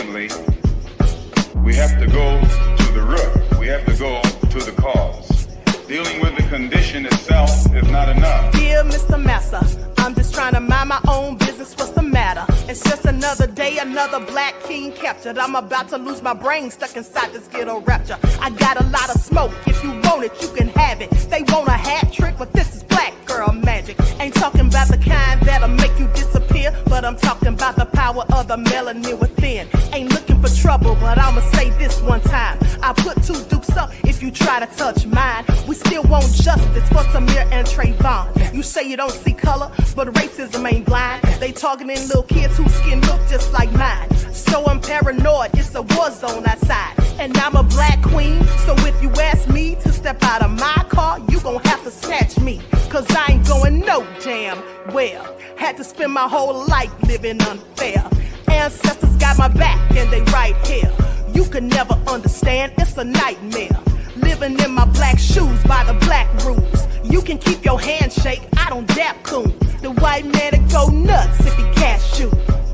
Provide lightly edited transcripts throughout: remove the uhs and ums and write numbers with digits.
ultimately, we have to go to the root. We have to go to the cause. Dealing with the condition itself is not enough. Dear Mr. Massa, I'm just trying to mind my own business. What's the matter? It's just another day, another black king captured. I'm about to lose my brain, stuck inside this ghetto rapture. I got a lot of smoke. If you want it, you can have it. They want a hat trick, but this is black girl magic. Ain't talking about the kind that'll make you disappear, but I'm talking about the power of the melanin within. Ain't looking for trouble, but I'ma say this one time. I put two dukes up if you try to touch mine. We still want justice for Samir and Trayvon. You say you don't see color, but racism ain't blind. They targeting little kids whose skin look just like mine. So I'm paranoid, it's a war zone outside. And I'm a black queen, so if you ask me to step out of my car, you gon' have to snatch me. Cause I ain't going no damn well. Had to spend my whole life living unfair. Ancestors got my back and they right here. You can never understand, it's a nightmare. Living in my black shoes by the black rules. You can keep your handshake, I don't dap coons. The white man to go nuts if he cash you.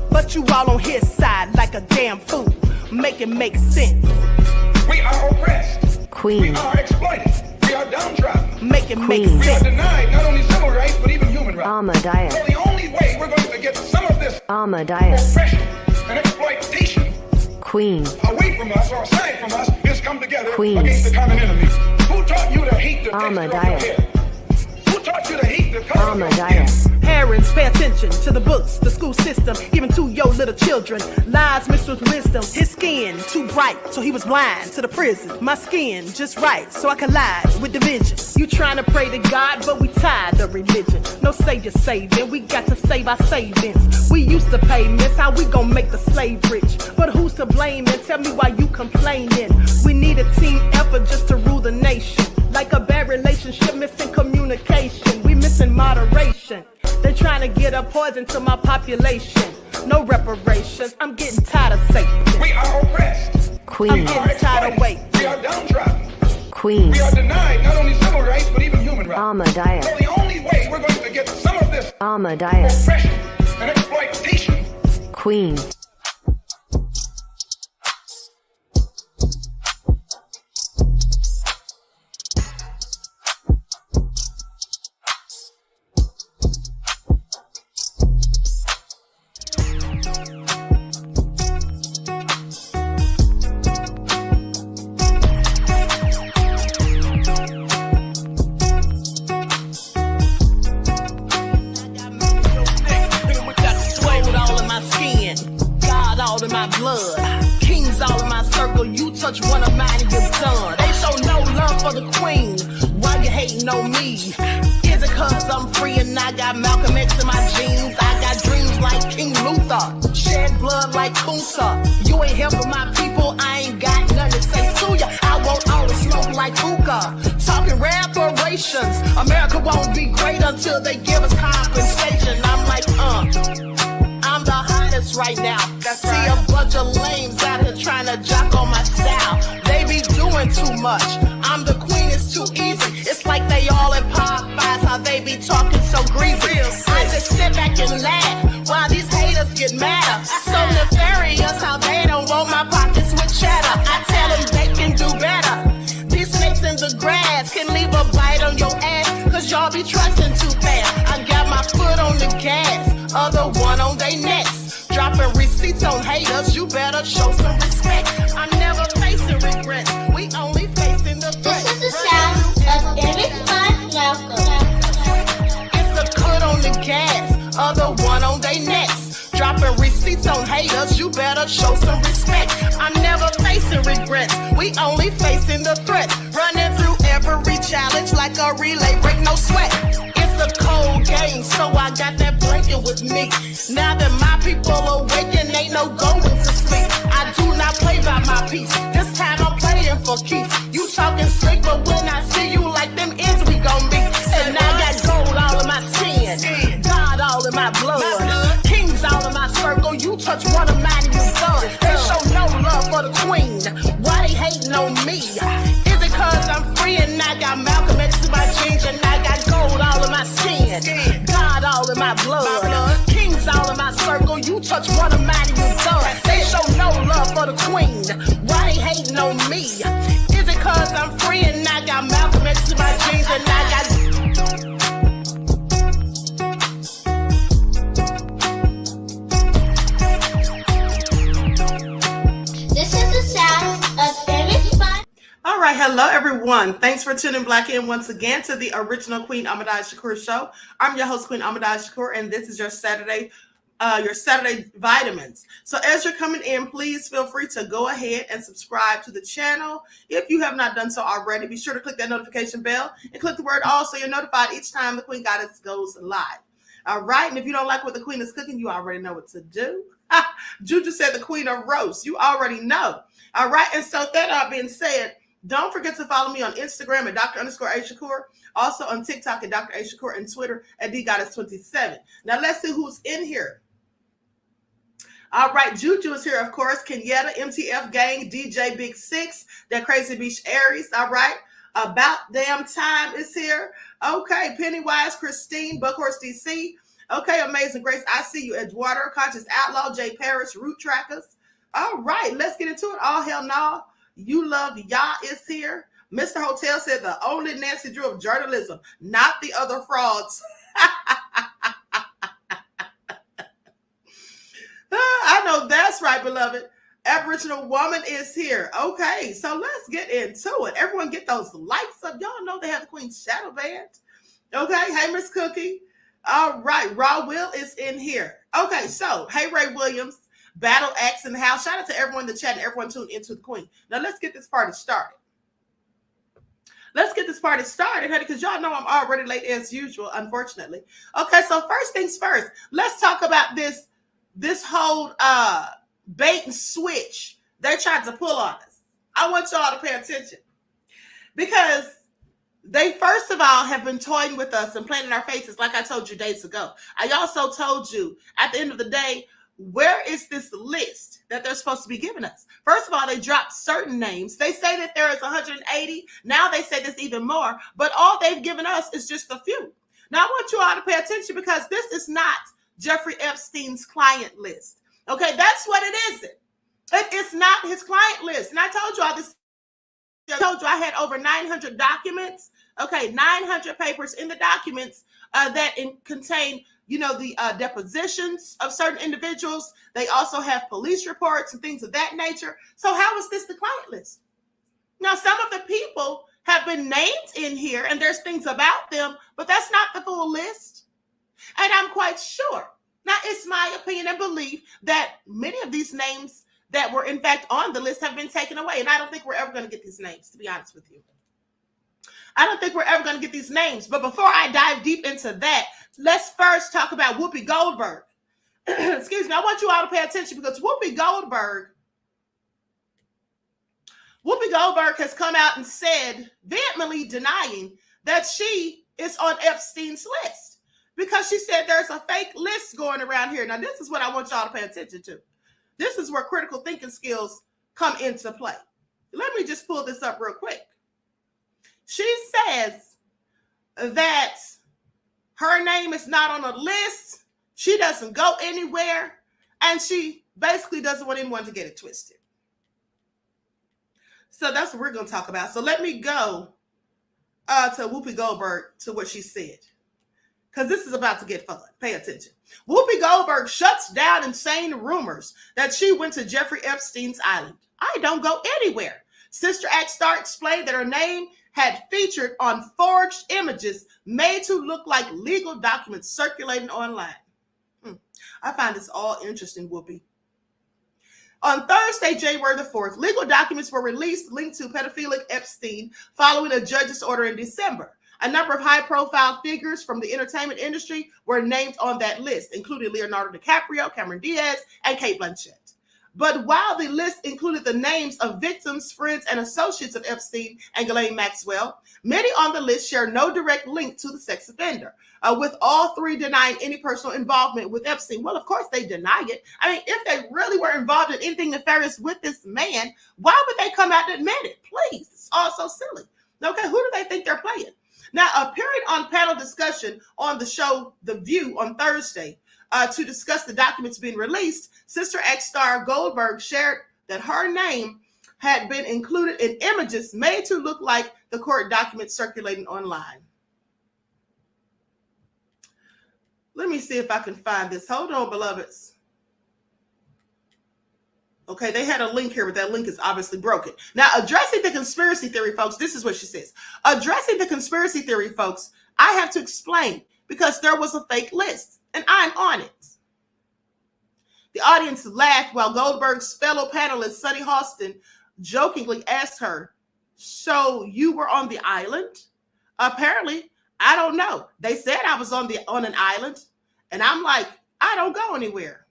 But you all on his side like a damn fool. Make it make sense. We are oppressed. Queen. We are exploited. We are downtrodden. Make it make We are sense. denied not only civil rights, but even human rights. Ahmadiyyah. So the only way we're going to get some of this Ahmadiyyah. oppression and exploitation Queen. away from us or aside from us is come together Queen. against the common enemy. Who taught you to hate the texture of your Ahmadiyyah. hair? Who taught you to hate the color of your skin? Ahmadiyyah. Parents, pay attention to the books, the school system, given to your little children. Lies mixed with wisdom. His skin too bright, so he was blind to the prison. My skin just right, so I collide with division. You trying to pray to God, but we tired of religion. No savior saving, we got to save our savings. We used to pay miss, how we gon' make the slave rich? But who's to blame, and tell me why you complaining? We need a team effort just to rule the nation. Like a bad relationship, missing communication. We missing moderation. They're trying to get a poison to my population. No reparations. I'm getting tired of Satan. We are oppressed. Queen. I'm getting tired of waiting. We are downtrodden. Queen. We are denied not only civil rights, but even human rights. Ahmadiyyah. So the only way we're going to get some of this Ahmadiyyah. oppression and exploitation. Queen. Touch one of mine and you're done. They show no love for the queen. Why you hating on me? Is it cause I'm free and I got Malcolm X in my jeans? I got dreams like King Luther, shed blood like Kunsa. You ain't helping my people, I ain't got nothing to say to ya. I want all the smoke like hookah. Talking reparations. America won't be great until they give us compensation. I'm like, I'm the hottest right now. See a bunch of lames out here trying to jock on my style. They be doing too much. I'm the queen, it's too easy. It's like they all in Popeyes, how they be talking so greasy. I just sit back and laugh while these haters get madder. So nefarious how they don't want my pockets with cheddar. I tell them they can do better. These snakes in the grass can leave a bite on your ass, cause y'all be trusting too fast. I got my foot on the gas, other one on they necks. Dropping receipts on haters, you better show some respect. I'm never facing regrets, we only facing the threat. This is the sound of Eric Malcolm. It's a cut on the gas, other one on they necks. Dropping receipts on haters, you better show some respect. I'm never facing regrets, we only facing the threat. Running through every challenge like a relay, break no sweat. It's a cold game, so I got that blanket with me. Now that my people awaken, ain't no going to sleep. I do not play by my piece, this time I'm playing for keeps. You talking slick, but when I see you like them ends, we gon' meet. And I got gold all in my skin, God all in my blood, kings all in my circle. You touch one of mine and you're done. They show no love for the queen, why they hating on me? Is it cause I'm free and I got Malcolm X in my jeans, and I got gold all in my skin, God all in my blood, kings all in my circle. You touch one of mine and you're done. They show no love know me? Is it cause I'm free and I got Malcolm X in my jeans and I got... This is the sound of Emmett Fun. All right, hello everyone. Thanks for tuning back in once again to the original Queen Ahmadiyyah Shakur show. I'm your host, Queen Ahmadiyyah Shakur, and this is your Saturday vitamins. So as you're coming in, please feel free to go ahead and subscribe to the channel. If you have not done so already, be sure to click that notification bell and click the word all so you're notified each time the Queen Goddess goes live. All right, and if you don't like what the Queen is cooking, you already know what to do. Juju said the Queen of Roast. You already know. All right, and so that being said, don't forget to follow me on Instagram at Dr._A_Shakur, also on TikTok at Dr. A Shakur, and Twitter at DGoddess27. Now let's see who's in here. All right, Juju is here, of course. Kenyatta, MTF Gang, DJ Big Six, that Crazy Beach Aries. All right. About Damn Time is here. Okay, Pennywise, Christine, Buckhorse DC. Okay, Amazing Grace, I See You, Edgewater, Conscious Outlaw, Jay Parrish, Root Trackers. All right, let's get into it. All hell no. You Love Yah is here. Mr. Hotel said the only Nancy Drew of journalism, not the other frauds. I know that's right, beloved. Aboriginal Woman is here. Okay, so let's get into it. Everyone get those lights up. Y'all know they have the Queen's Shadow Band. Okay, hey, Miss Cookie. All right, Raw Will is in here. Okay, so, hey, Ray Williams, Battle Axe in the house. Shout out to everyone in the chat and everyone tuned into the Queen. Now, let's get this party started. Let's get this party started, honey, because y'all know I'm already late as usual, unfortunately. Okay, so first things first, let's talk about this whole bait and switch they tried to pull on us. I want y'all to pay attention because they, first of all, have been toying with us and playing in our faces, like I told you days ago. I also told you at the end of the day, where is this list that they're supposed to be giving us? First of all, they dropped certain names. They say that there is 180. Now they say there's even more, but all they've given us is just a few. Now I want you all to pay attention because this is not Jeffrey Epstein's client list. Okay, that's what it isn't. It's not his client list. And I told you all this. I told you I had over 900 documents. Okay, 900 papers in the documents that contain, you know, the depositions of certain individuals. They also have police reports and things of that nature. So how is this the client list? Now, some of the people have been named in here and there's things about them, but that's not the full list. And I'm quite sure, now it's my opinion and belief that many of these names that were in fact on the list have been taken away. And I don't think we're ever going to get these names, to be honest with you. I don't think we're ever going to get these names. But before I dive deep into that, let's first talk about Whoopi Goldberg. Excuse me, I want you all to pay attention because Whoopi Goldberg has come out and said, vehemently denying that she is on Epstein's list. Because she said there's a fake list going around here. Now, this is what I want y'all to pay attention to. This is where critical thinking skills come into play. Let me just pull this up real quick. She says that her name is not on a list. She doesn't go anywhere. And she basically doesn't want anyone to get it twisted. So that's what we're going to talk about. So let me go to Whoopi Goldberg to what she said. Because this is about to get fun. Pay attention. Whoopi Goldberg shuts down insane rumors that she went to Jeffrey Epstein's island. I don't go anywhere. Sister Act Star explained that her name had featured on forged images made to look like legal documents circulating online. I find this all interesting, Whoopi. On Thursday, January the 4th, legal documents were released linked to pedophilic Epstein following a judge's order in December. A number of high-profile figures from the entertainment industry were named on that list, including Leonardo DiCaprio, Cameron Diaz, and Cate Blanchett. But while the list included the names of victims, friends, and associates of Epstein and Ghislaine Maxwell, many on the list share no direct link to the sex offender, with all three denying any personal involvement with Epstein. Well, of course they deny it. I mean, if they really were involved in anything nefarious with this man, why would they come out and admit it? Please, it's all so silly. Okay, who do they think they're playing? Now, appearing on panel discussion on the show The View on Thursday to discuss the documents being released, Sister Act star Goldberg shared that her name had been included in images made to look like the court documents circulating online. Let me see if I can find this. Hold on, beloveds. Okay, they had a link here, but that link is obviously broken. Now, addressing the conspiracy theory, folks, this is what she says. Addressing the conspiracy theory, folks, I have to explain because there was a fake list, and I'm on it. The audience laughed while Goldberg's fellow panelist, Sunny Hostin, jokingly asked her, "So you were on the island?" Apparently, I don't know. They said I was on an island, and I'm like, I don't go anywhere.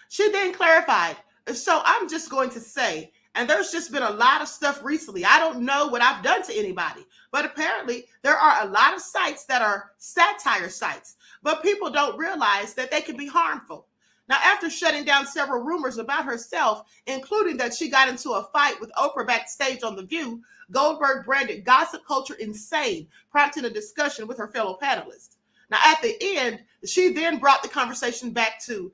She then clarified, so I'm just going to say, and there's just been a lot of stuff recently. I don't know what I've done to anybody, but apparently there are a lot of sites that are satire sites, but people don't realize that they can be harmful. Now, after shutting down several rumors about herself, including that she got into a fight with Oprah backstage on The View, Goldberg branded gossip culture insane, prompting a discussion with her fellow panelists. Now, at the end, she then brought the conversation back to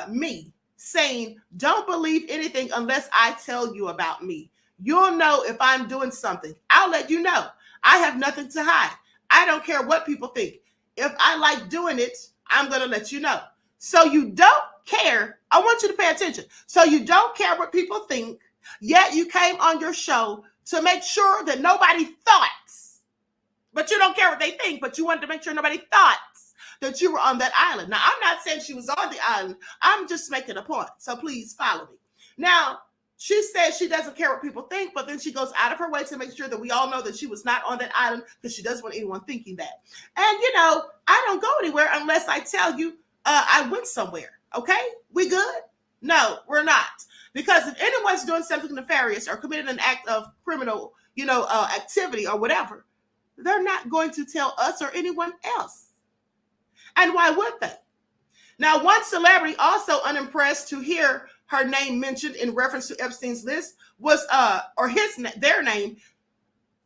me, saying, "Don't believe anything unless I tell you about me. You'll know if I'm doing something. I'll let you know. I have nothing to hide. I don't care what people think. If I like doing it, I'm going to let you know." So you don't care. I want you to pay attention. So you don't care what people think, yet you came on your show to make sure that nobody thought, but you don't care what they think, but you wanted to make sure nobody thought that you were on that island. Now, I'm not saying she was on the island. I'm just making a point. So please follow me. Now, she says she doesn't care what people think, but then she goes out of her way to make sure that we all know that she was not on that island because she doesn't want anyone thinking that. And, you know, I don't go anywhere unless I tell you I went somewhere. Okay? We good? No, we're not. Because if anyone's doing something nefarious or committing an act of criminal, activity or whatever, they're not going to tell us or anyone else. And why would they? Now, one celebrity also unimpressed to hear her name mentioned in reference to Epstein's list was, their name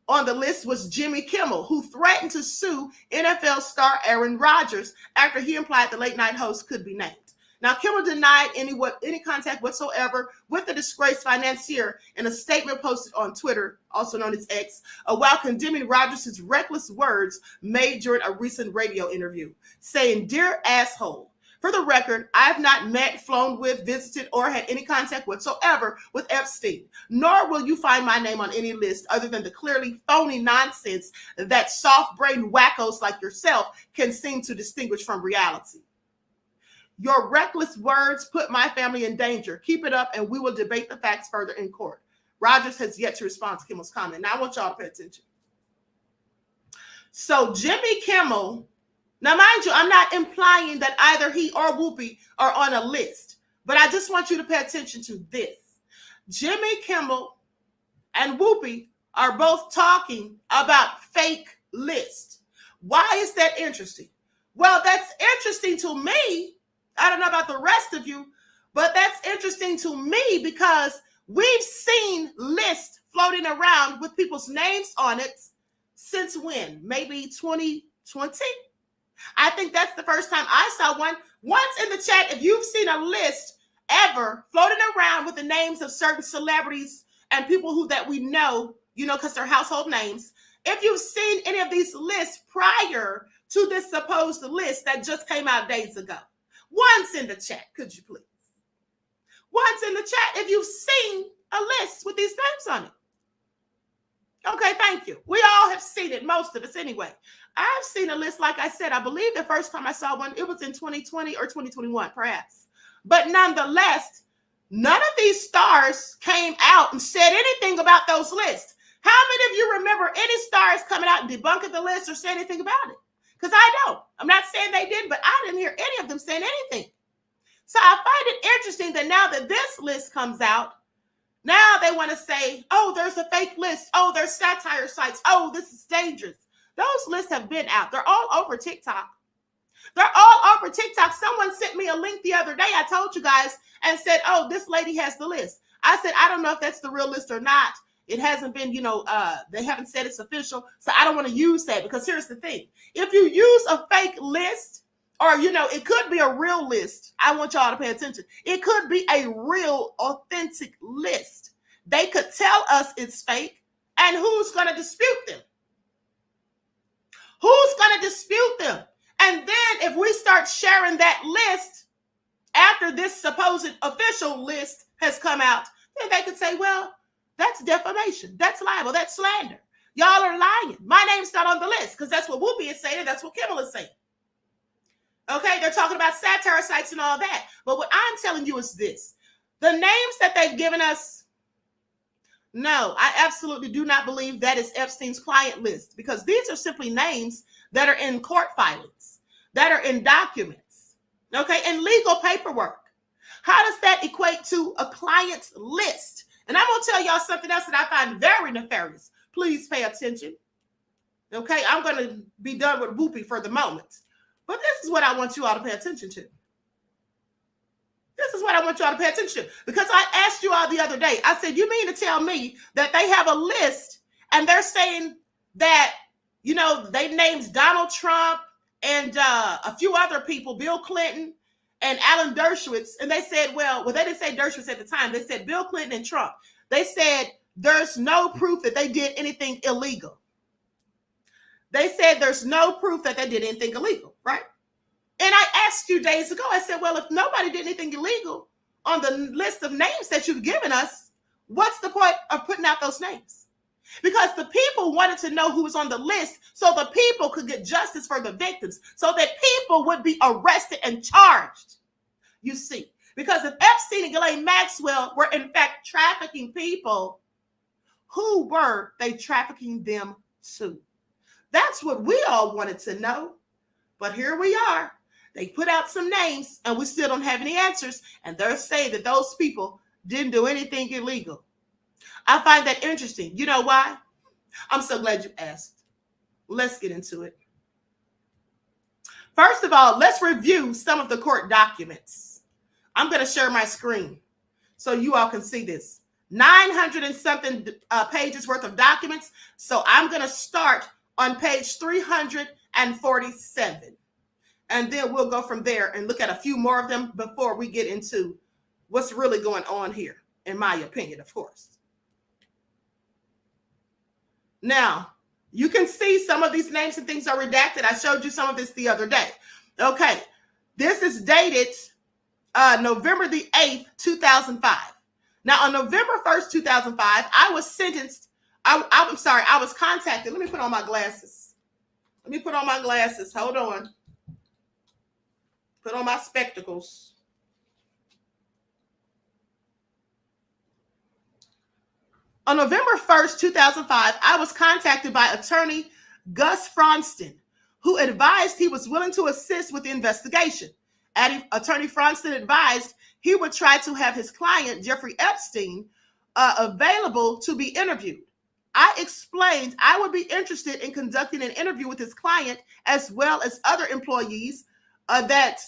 on the list was Jimmy Kimmel, who threatened to sue NFL star Aaron Rodgers after he implied the late night host could be named. Now, Kimmel denied any contact whatsoever with the disgraced financier in a statement posted on Twitter, also known as X, while condemning Rodgers' reckless words made during a recent radio interview, saying, "Dear asshole, for the record, I have not met, flown with, visited, or had any contact whatsoever with Epstein, nor will you find my name on any list other than the clearly phony nonsense that soft-brained wackos like yourself can seem to distinguish from reality. Your reckless words put my family in danger. Keep it up and we will debate the facts further in court." Rodgers has yet to respond to Kimmel's comment. Now I want y'all to pay attention. So Jimmy Kimmel, now mind you, I'm not implying that either he or Whoopi are on a list, but I just want you to pay attention to this. Jimmy Kimmel and Whoopi are both talking about fake lists. Why is that interesting? Well, that's interesting to me. I don't know about the rest of you, but that's interesting to me because we've seen lists floating around with people's names on it since when? Maybe 2020? I think that's the first time I saw one. Once in the chat, if you've seen a list ever floating around with the names of certain celebrities and people that we know, because they're household names, if you've seen any of these lists prior to this supposed list that just came out days ago. Once in the chat, could you please? Once in the chat, if you've seen a list with these names on it. Okay, thank you. We all have seen it, most of us anyway. I've seen a list, like I said, I believe the first time I saw one, it was in 2020 or 2021, perhaps. But nonetheless, none of these stars came out and said anything about those lists. How many of you remember any stars coming out and debunking the list or saying anything about it? Because I don't. I'm not saying they didn't, but I didn't hear any of them saying anything. So I find it interesting that now that this list comes out, now they want to say, oh, there's a fake list. Oh, there's satire sites. Oh, this is dangerous. Those lists have been out. They're all over TikTok. They're all over TikTok. Someone sent me a link the other day, I told you guys, and said, oh, this lady has the list. I said, I don't know if that's the real list or not. It hasn't been, they haven't said it's official. So I don't want to use that because here's the thing. If you use a fake list Or, it could be a real list. I want y'all to pay attention. It could be a real, authentic list. They could tell us it's fake, and who's going to dispute them? Who's going to dispute them? And then if we start sharing that list after this supposed official list has come out, then they could say, well, that's defamation. That's libel. That's slander. Y'all are lying. My name's not on the list, because that's what Whoopi is saying, and that's what Kimmel is saying. Okay, they're talking about satire sites and all that. But what I'm telling you is this. The names that they've given us, no, I absolutely do not believe that is Epstein's client list, because these are simply names that are in court filings, that are in documents, okay, and legal paperwork. How does that equate to a client's list? And I'm going to tell y'all something else that I find very nefarious. Please pay attention. Okay, I'm going to be done with Whoopi for the moment. But this is what I want you all to pay attention to. This is what I want you all to pay attention to. Because I asked you all the other day, I said, you mean to tell me that they have a list and they're saying that, they named Donald Trump and a few other people, Bill Clinton and Alan Dershowitz, and they said, well, they didn't say Dershowitz at the time. They said Bill Clinton and Trump. They said there's no proof that they did anything illegal. They said there's no proof that they did anything illegal, right? And I asked you days ago, I said, well, if nobody did anything illegal on the list of names that you've given us, what's the point of putting out those names? Because the people wanted to know who was on the list so the people could get justice for the victims, so that people would be arrested and charged. You see, because if Epstein and Ghislaine Maxwell were in fact trafficking people, who were they trafficking them to? That's what we all wanted to know. But here we are. They put out some names and we still don't have any answers. And they're saying that those people didn't do anything illegal. I find that interesting. You know why? I'm so glad you asked. Let's get into it. First of all, let's review some of the court documents. I'm going to share my screen so you all can see this. 900 and something pages worth of documents. So I'm going to start on page 347. And then we'll go from there and look at a few more of them before we get into what's really going on here, in my opinion, of course. Now, you can see some of these names and things are redacted. I showed you some of this the other day. Okay, this is dated November the 8th, 2005. Now, on November 1st, 2005, I was sentenced. I was contacted. Let me put on my glasses. Hold on. Put on my spectacles. On November 1st, 2005, I was contacted by attorney Gus Fronston, who advised he was willing to assist with the investigation. Attorney Fronston advised he would try to have his client, Jeffrey Epstein, available to be interviewed. I explained I would be interested in conducting an interview with his client as well as other employees that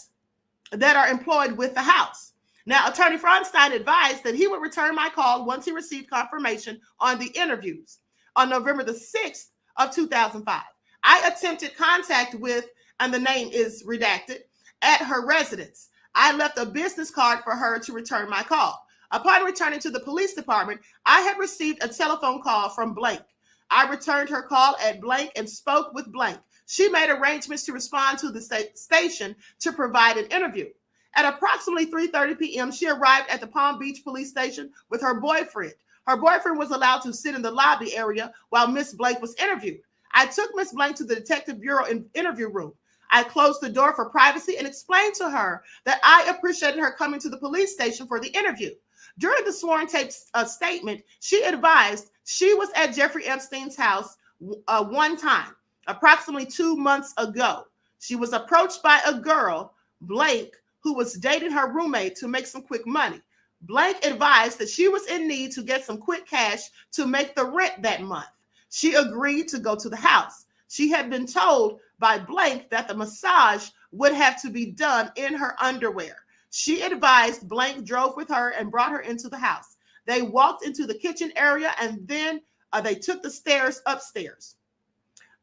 are employed with the house. Now, Attorney Fronston advised that he would return my call once he received confirmation on the interviews. On November the 6th of 2005, I attempted contact with, and the name is redacted, at her residence. I left a business card for her to return my call. Upon returning to the police department, I had received a telephone call from blank. I returned her call at blank and spoke with blank. She made arrangements to respond to the station to provide an interview. At approximately 3:30 p.m., she arrived at the Palm Beach police station with her boyfriend. Her boyfriend was allowed to sit in the lobby area while Miss Blake was interviewed. I took Miss Blake to the Detective Bureau interview room. I closed the door for privacy and explained to her that I appreciated her coming to the police station for the interview. During the sworn tape statement, she advised she was at Jeffrey Epstein's house one time, approximately 2 months ago. She was approached by a girl, Blake, who was dating her roommate to make some quick money. Blake advised that she was in need to get some quick cash to make the rent that month. She agreed to go to the house. She had been told by Blake that the massage would have to be done in her underwear. She advised Blake drove with her and brought her into the house. They walked into the kitchen area and then they took the stairs upstairs.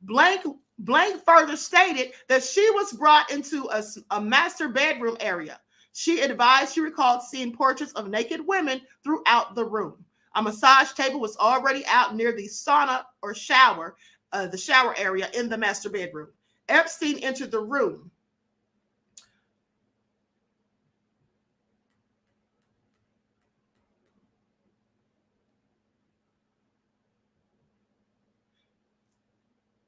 Blake Blank further stated that she was brought into a master bedroom area. She advised she recalled seeing portraits of naked women throughout the room. A massage table was already out near the sauna or shower, the shower area in the master bedroom. Epstein entered the room.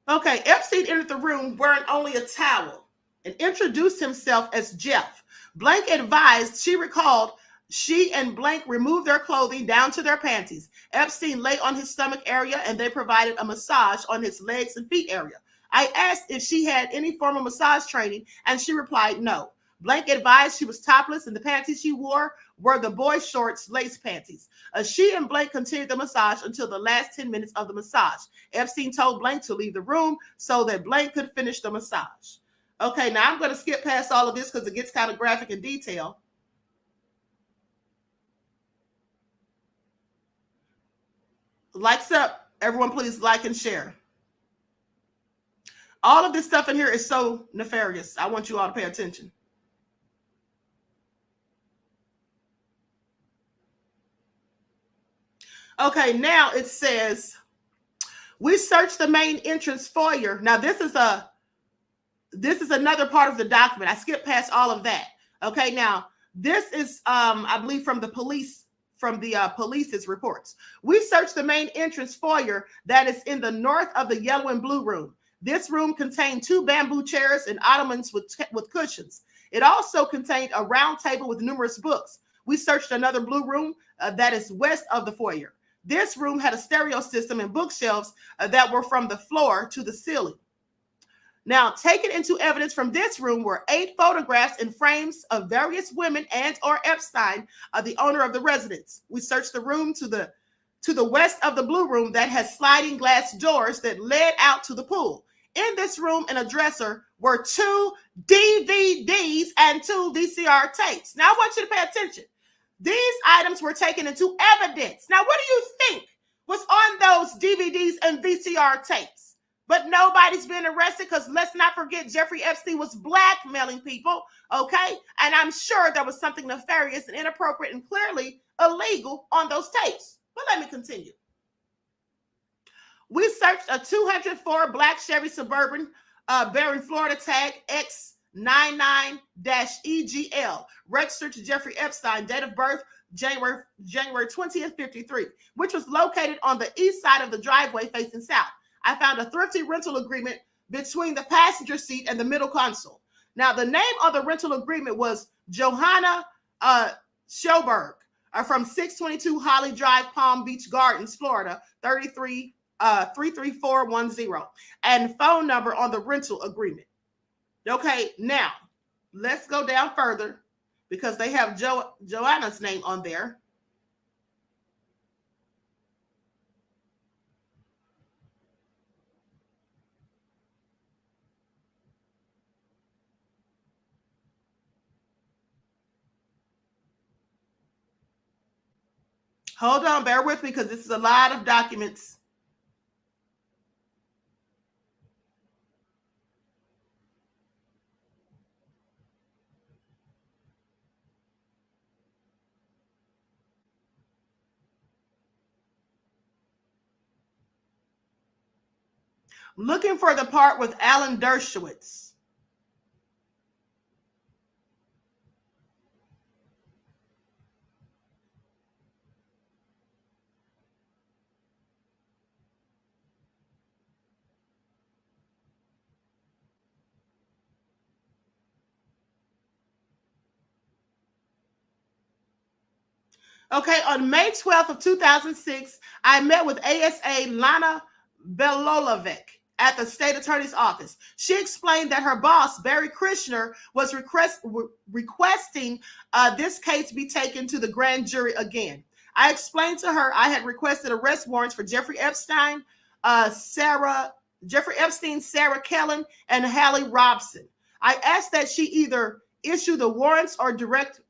Okay, Epstein entered the room wearing only a towel and introduced himself as Jeff. Blank advised she recalled she and Blank removed their clothing down to their panties. Epstein lay on his stomach area and they provided a massage on his legs and feet area. I asked if she had any form of massage training and she replied no. Blank advised she was topless and the panties she wore were the boy shorts lace panties. She and Blank continued the massage until the last 10 minutes of the massage. Epstein told Blank to leave the room so that Blank could finish the massage. Okay, now I'm going to skip past all of this because it gets kind of graphic in detail. Likes up. Everyone please like and share. All of this stuff in here is so nefarious. I want you all to pay attention. Okay, now it says, we searched the main entrance foyer. Now this is another part of the document. I skipped past all of that. Okay, now this is I believe from the police's reports. We searched the main entrance foyer that is in the north of the yellow and blue room. This room contained 2 bamboo chairs and ottomans with cushions. It also contained a round table with numerous books. We searched another blue room that is west of the foyer. This room had a stereo system and bookshelves that were from the floor to the ceiling. Now, taken into evidence from this room were 8 photographs in frames of various women and or Epstein, the owner of the residence. We searched the room to the west of the blue room that has sliding glass doors that led out to the pool. In this room in a dresser were 2 DVDs and 2 VCR tapes. Now, I want you to pay attention. These items were taken into evidence. Now, what do you think was on those DVDs and VCR tapes? But nobody's been arrested because let's not forget Jeffrey Epstein was blackmailing people, okay? And I'm sure there was something nefarious and inappropriate and clearly illegal on those tapes. But let me continue. We searched a 204 black Chevy Suburban bearing Florida tag X99-EGL, registered to Jeffrey Epstein, date of birth January 20th, 53, which was located on the east side of the driveway facing south. I found a thrifty rental agreement between the passenger seat and the middle console. Now, the name of the rental agreement was Johanna Schoberg from 622 Holly Drive, Palm Beach Gardens, Florida, 33410, and phone number on the rental agreement. Okay, now let's go down further because they have Joanna's name on there. Hold on, bear with me because this is a lot of documents. Looking for the part with Alan Dershowitz. Okay, on May 12th of 2006, I met with ASA Lana Belolovec at the state attorney's office. She explained that her boss, Barry Krishner, was requesting this case be taken to the grand jury again. I explained to her I had requested arrest warrants for Jeffrey Epstein, Sarah Kellen, and Hallie Robson. I asked that she either issue the warrants or direct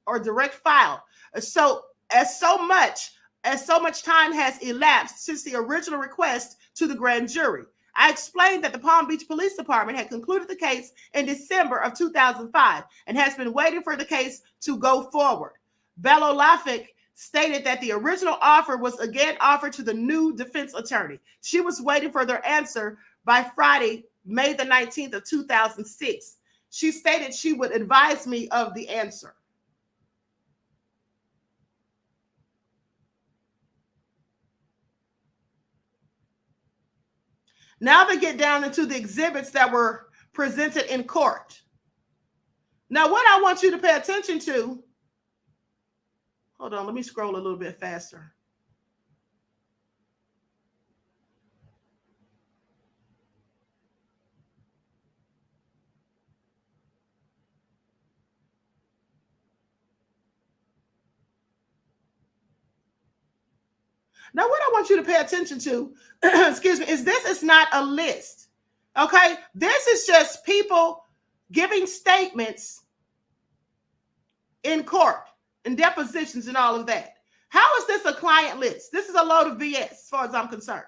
file. So much time has elapsed since the original request to the grand jury. I explained that the Palm Beach Police Department had concluded the case in December of 2005 and has been waiting for the case to go forward. Bello Lafick stated that the original offer was again offered to the new defense attorney. She was waiting for their answer by Friday, May the 19th of 2006. She stated she would advise me of the answer. Now they get down into the exhibits that were presented in court. Now, what I want you to pay attention to, hold on, let me scroll a little bit faster. Now, what I want you to pay attention to, excuse me, is this is not a list, okay? This is just people giving statements in court and depositions and all of that. How is this a client list? This is a load of BS as far as I'm concerned.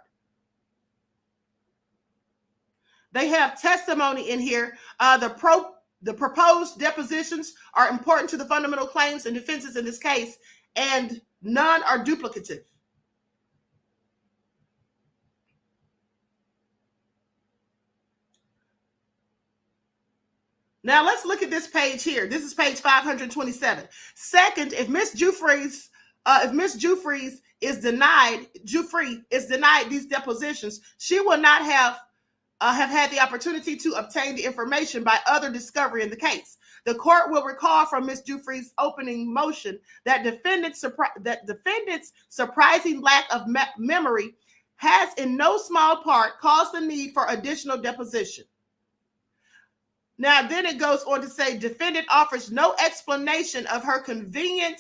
They have testimony in here. The proposed depositions are important to the fundamental claims and defenses in this case, and none are duplicative. Now let's look at this page here. This is page 527. Second, if Miss Giuffre's is denied these depositions, she will not have had the opportunity to obtain the information by other discovery in the case. The court will recall from Miss Giuffre's opening motion that defendant's surprising lack of memory has in no small part caused the need for additional deposition. Now, then it goes on to say, defendant offers no explanation of her convenient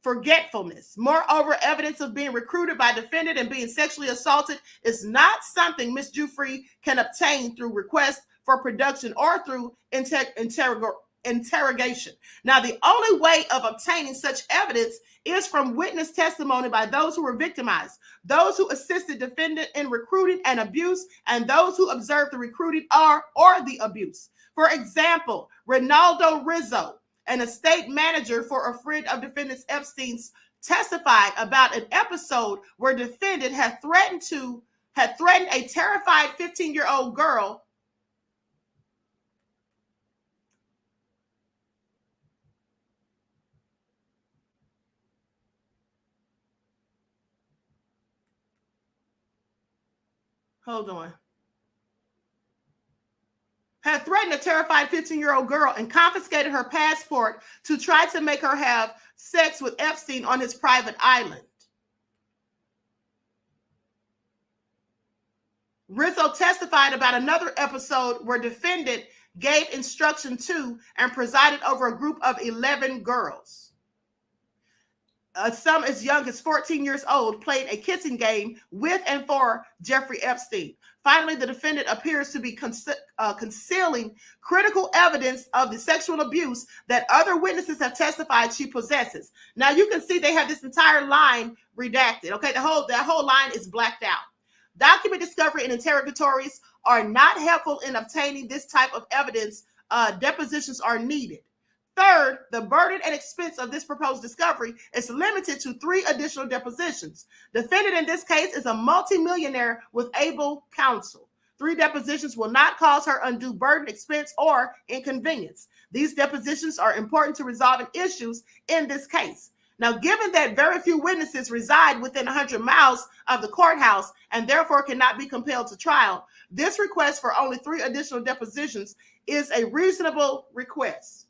forgetfulness. Moreover, evidence of being recruited by defendant and being sexually assaulted is not something Ms. Giuffre can obtain through request for production or through interrogation. Now, the only way of obtaining such evidence is from witness testimony by those who were victimized, those who assisted defendant in recruiting and abuse, and those who observed the recruiting or the abuse. For example, Ronaldo Rizzo, an estate manager for a friend of defendant Epstein's, testified about an episode where defendant had threatened a terrified 15-year-old girl had threatened a terrified 15-year-old girl and confiscated her passport to try to make her have sex with Epstein on his private island. Rizzo testified about another episode where defendant gave instruction to and presided over a group of 11 girls. Some as young as 14 years old played a kissing game with and for Jeffrey Epstein. Finally, the defendant appears to be concealing critical evidence of the sexual abuse that other witnesses have testified she possesses. Now you can see they have this entire line redacted. Okay, that whole line is blacked out. Document discovery and interrogatories are not helpful in obtaining this type of evidence. Depositions are needed. Third, the burden and expense of this proposed discovery is limited to 3 additional depositions. Defendant in this case is a multimillionaire with able counsel. 3 depositions will not cause her undue burden, expense, or inconvenience. These depositions are important to resolving issues in this case. Now, given that very few witnesses reside within 100 miles of the courthouse and therefore cannot be compelled to trial, this request for only 3 additional depositions is a reasonable request.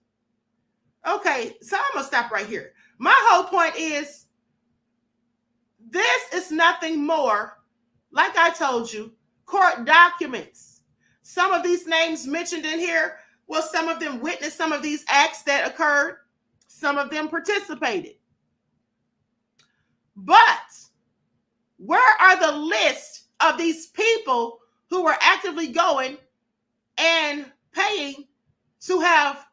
Okay, so I'm going to stop right here. My whole point is, this is nothing more, like I told you, court documents. Some of these names mentioned in here, well, some of them witnessed some of these acts that occurred. Some of them participated. But where are the lists of these people who were actively going and paying to have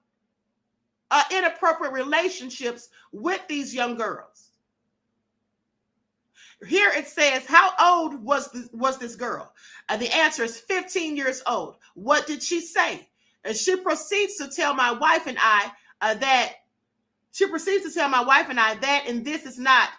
inappropriate relationships with these young girls? Here it says, how old was this girl? The answer is 15 years old. What did she say? And she proceeds to tell my wife and I that and this is not.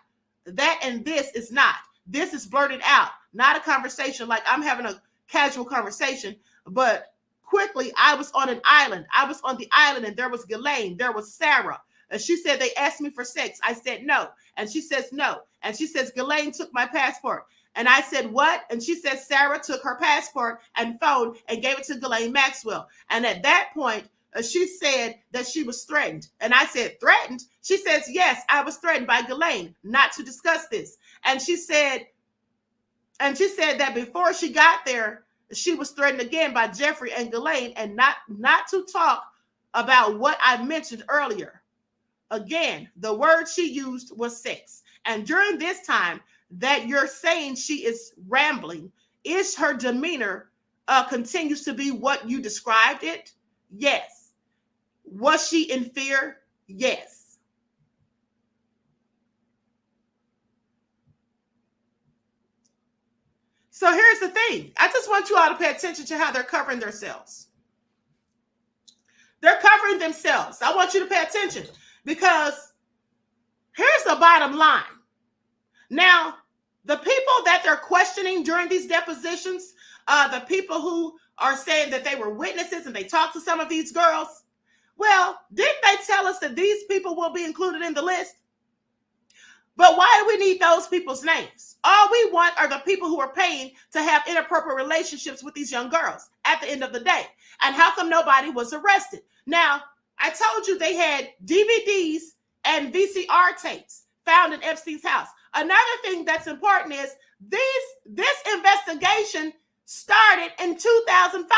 This is blurted out, not a conversation like I'm having a casual conversation, but quickly, I was on an island. I was on the island, and there was Ghislaine, there was Sarah. And she said, they asked me for sex. I said, no. And she says, no. And she says, Ghislaine took my passport. And I said, what? And she said, Sarah took her passport and phone and gave it to Ghislaine Maxwell. And at that point, she said that she was threatened. And I said, threatened? She says, yes, I was threatened by Ghislaine not to discuss this. And she said that before she got there, she was threatened again by Jeffrey and Ghislaine, and not to talk about what I mentioned earlier. Again, the word she used was sex. And during this time that you're saying she is rambling, is her demeanor continues to be what you described it? Yes. Was she in fear? Yes. So here's the thing. I just want you all to pay attention to how they're covering themselves. They're covering themselves. I want you to pay attention because here's the bottom line. Now, the people that they're questioning during these depositions, the people who are saying that they were witnesses and they talked to some of these girls, well, didn't they tell us that these people will be included in the list? But why do we need those people's names? All we want are the people who are paying to have inappropriate relationships with these young girls at the end of the day. And how come nobody was arrested? Now, I told you they had DVDs and VCR tapes found in Epstein's house. Another thing that's important is this investigation started in 2005.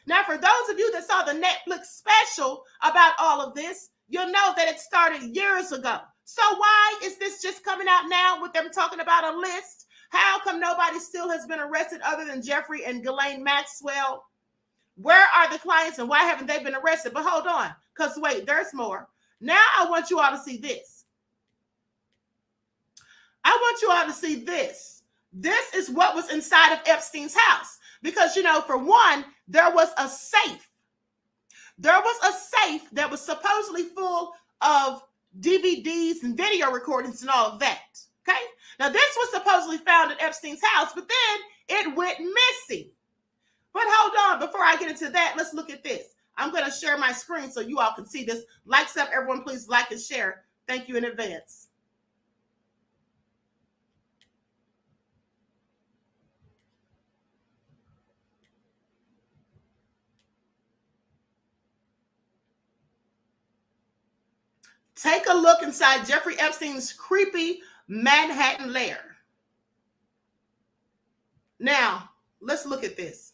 Now, for those of you that saw the Netflix special about all of this, you'll know that it started years ago. So why is this just coming out now with them talking about a list? How come nobody still has been arrested other than Jeffrey and Ghislaine Maxwell? Where are the clients and why haven't they been arrested? But hold on, because wait, there's more. Now I want you all to see this. I want you all to see this. This is what was inside of Epstein's house. Because, you know, for one, there was a safe. There was a safe that was supposedly full of DVDs and video recordings and all of that. Okay. Now, this was supposedly found at Epstein's house, but then it went missing. But hold on. Before I get into that, let's look at this. I'm going to share my screen so you all can see this. Likes up, everyone. Please like and share. Thank you in advance. Take a look inside Jeffrey Epstein's creepy Manhattan lair. Now, let's look at this.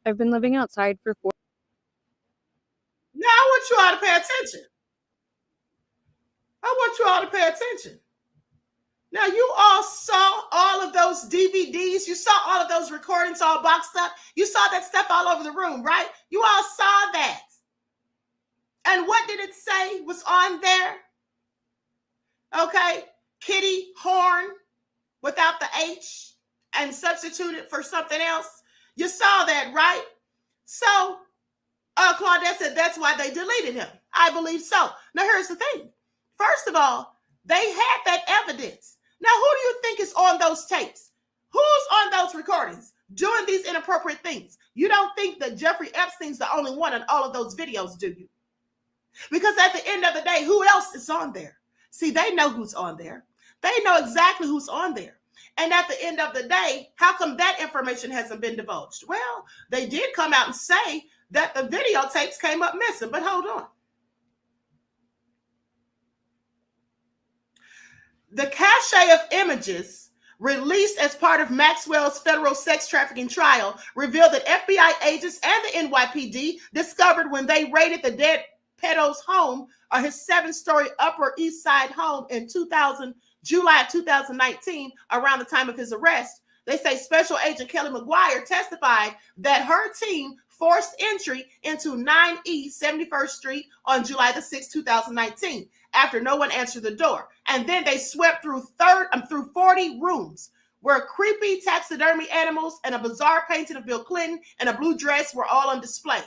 I've been living outside for 4. Now I want you all to pay attention. I want you all to pay attention. Now you all saw all of those DVDs. You saw all of those recordings all boxed up. You saw that stuff all over the room, right? You all saw that. And what did it say was on there? Okay. Kitty Horn without the H and substituted for something else. You saw that, right? So Claudette said that's why they deleted him. I believe so. Now, here's the thing. First of all, they had that evidence. Now, who do you think is on those tapes? Who's on those recordings doing these inappropriate things? You don't think that Jeffrey Epstein's the only one in all of those videos, do you? Because at the end of the day, who else is on there? See, they know who's on there. They know exactly who's on there. And at the end of the day, how come that information hasn't been divulged? Well, they did come out and say that the videotapes came up missing, but hold on. The cache of images released as part of Maxwell's federal sex trafficking trial revealed that FBI agents and the NYPD discovered when they raided the dead pedo's home, or his 7-story Upper East Side home in July of 2019, around the time of his arrest. They say Special Agent Kelly McGuire testified that her team forced entry into 9E 71st Street on July the 6th, 2019, after no one answered the door. And then they swept through 40 rooms where creepy taxidermy animals and a bizarre painting of Bill Clinton and a blue dress were all on display.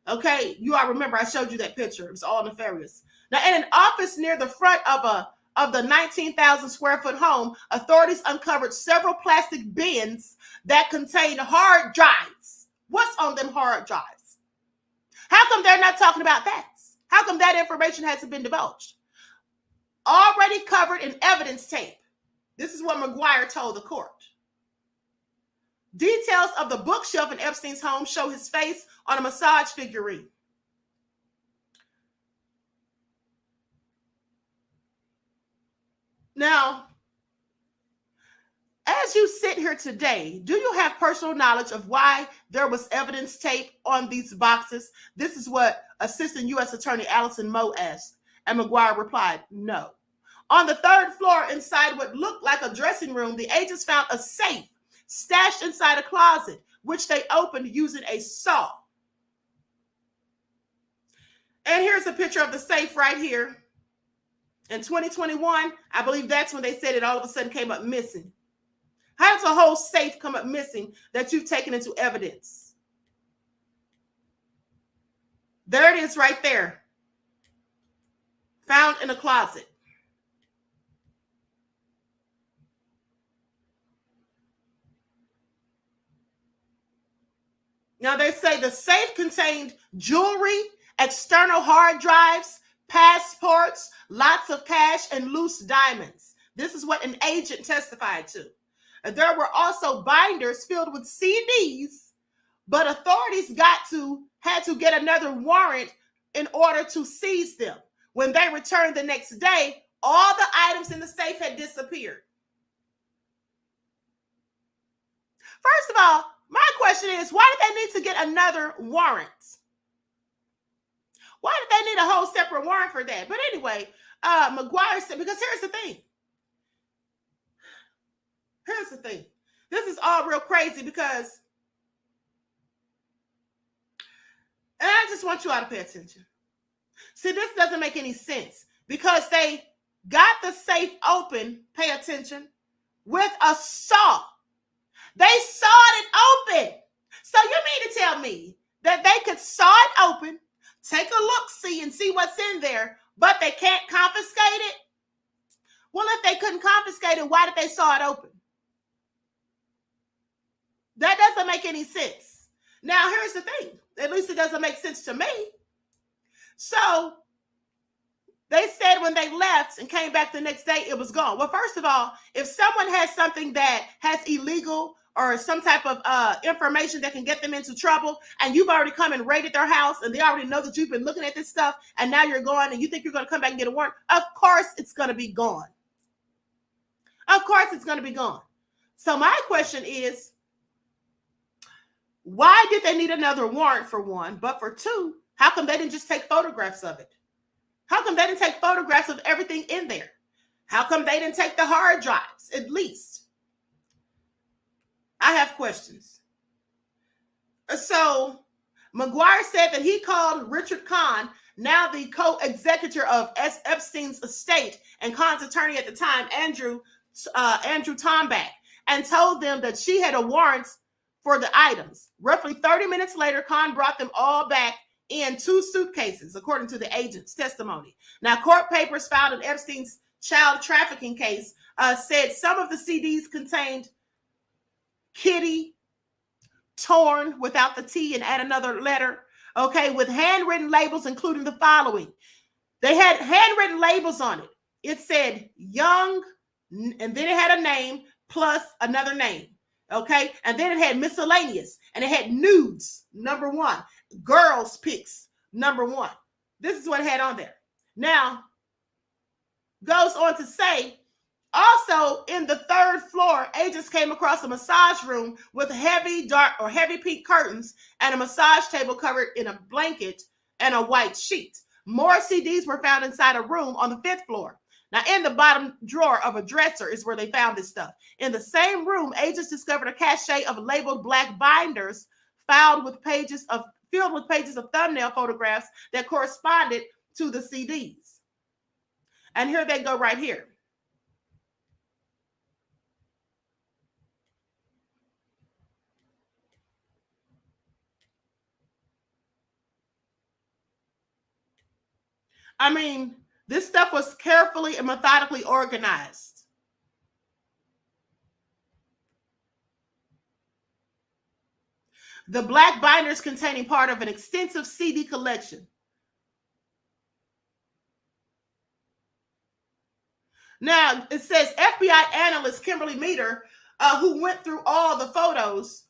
Okay, you all remember I showed you that picture. It was all nefarious. Now, in an office near the front of the 19,000 square foot home, authorities uncovered several plastic bins that contained hard drives. What's on them hard drives? How come they're not talking about that? How come that information hasn't been divulged? Already covered in evidence tape. This is what McGuire told the court. Details of the bookshelf in Epstein's home show his face on a massage figurine. Now, as you sit here today, do you have personal knowledge of why there was evidence tape on these boxes? This is what Assistant U.S. Attorney Allison Moe asked, and McGuire replied, no. On the 3rd floor, inside what looked like a dressing room, the agents found a safe stashed inside a closet, which they opened using a saw. And here's a picture of the safe right here. In 2021, I believe that's when they said it all of a sudden came up missing. How does a whole safe come up missing that you've taken into evidence? There it is right there. Found in a closet. Now they say the safe contained jewelry, external hard drives, passports, lots of cash, and loose diamonds. This is what an agent testified to. There were also binders filled with CDs, but authorities had to get another warrant in order to seize them. When they returned the next day, all the items in the safe had disappeared. First of all, my question is, why did they need to get another warrant? Why did they need a whole separate warrant for that? But anyway, McGuire said, because here's the thing. Here's the thing. This is all real crazy because, and I just want you all to pay attention. See, this doesn't make any sense because they got the safe open, pay attention, with a saw. They sawed it open. So you mean to tell me that they could saw it open, take a look-see and see what's in there, but they can't confiscate it? Well, if they couldn't confiscate it, why did they saw it open? That doesn't make any sense. Now, here's the thing. At least it doesn't make sense to me. So they said when they left and came back the next day, it was gone. Well, first of all, if someone has something that has illegal or some type of information that can get them into trouble, and you've already come and raided their house, and they already know that you've been looking at this stuff, and now you're going and you think you're going to come back and get a warrant, of course it's going to be gone. Of course it's going to be gone. So my question is, why did they need another warrant for one? But for two, how come they didn't just take photographs of it? How come they didn't take photographs of everything in there? How come they didn't take the hard drives, at least? I have questions. So McGuire said that he called Richard Kahn, now the co-executor of Epstein's estate, and Kahn's attorney at the time, Andrew Tomback, and told them that she had a warrant for the items. Roughly 30 minutes later, Kahn brought them all back in 2 suitcases, according to the agent's testimony. Now, court papers filed in Epstein's child trafficking case said some of the CDs contained Kitty, torn without the T and add another letter, okay, with handwritten labels, including the following. They had handwritten labels on it. It said young, and then it had a name plus another name, okay? And then it had miscellaneous, and it had nudes, number 1, girls pics, number 1. This is what it had on there. Now, goes on to say, also in the 3rd floor, agents came across a massage room with heavy dark or heavy pink curtains and a massage table covered in a blanket and a white sheet. More CDs were found inside a room on the 5th floor. Now, in the bottom drawer of a dresser is where they found this stuff. In the same room, agents discovered a cache of labeled black binders filled with pages of thumbnail photographs that corresponded to the CDs. And here they go right here. I mean, this stuff was carefully and methodically organized. The black binders containing part of an extensive CD collection. Now, it says FBI analyst Kimberly Meter, who went through all the photos,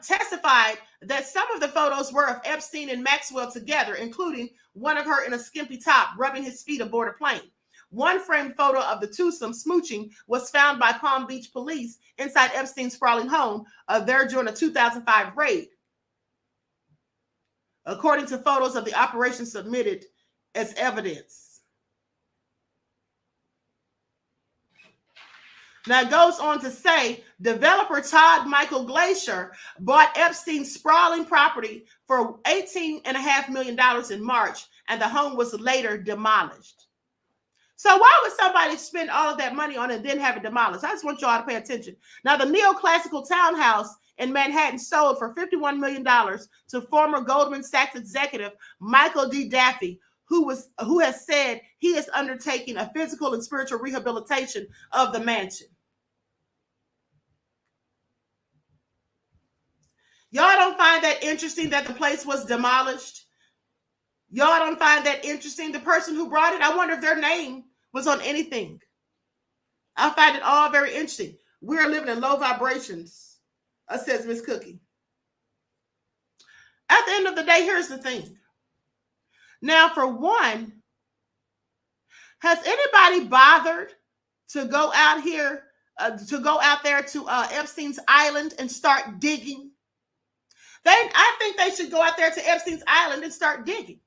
testified that some of the photos were of Epstein and Maxwell together, including one of her in a skimpy top rubbing his feet aboard a plane. One framed photo of the twosome smooching was found by Palm Beach police inside Epstein's sprawling home there during a 2005 raid, according to photos of the operation submitted as evidence. Now, it goes on to say, developer Todd Michael Glacier bought Epstein's sprawling property for $18.5 million in March, and the home was later demolished. So why would somebody spend all of that money on it and then have it demolished? I just want y'all to pay attention. Now, the neoclassical townhouse in Manhattan sold for $51 million to former Goldman Sachs executive Michael D. Daffy, who has said he is undertaking a physical and spiritual rehabilitation of the mansion. Y'all don't find that interesting that the place was demolished? Y'all don't find that interesting? The person who brought it, I wonder if their name was on anything. I find it all very interesting. We're living in low vibrations, says Miss Cookie. At the end of the day, here's the thing. Now, for one, has anybody bothered to go out here, there to Epstein's Island and start digging? I think they should go out there to Epstein's Island and start digging.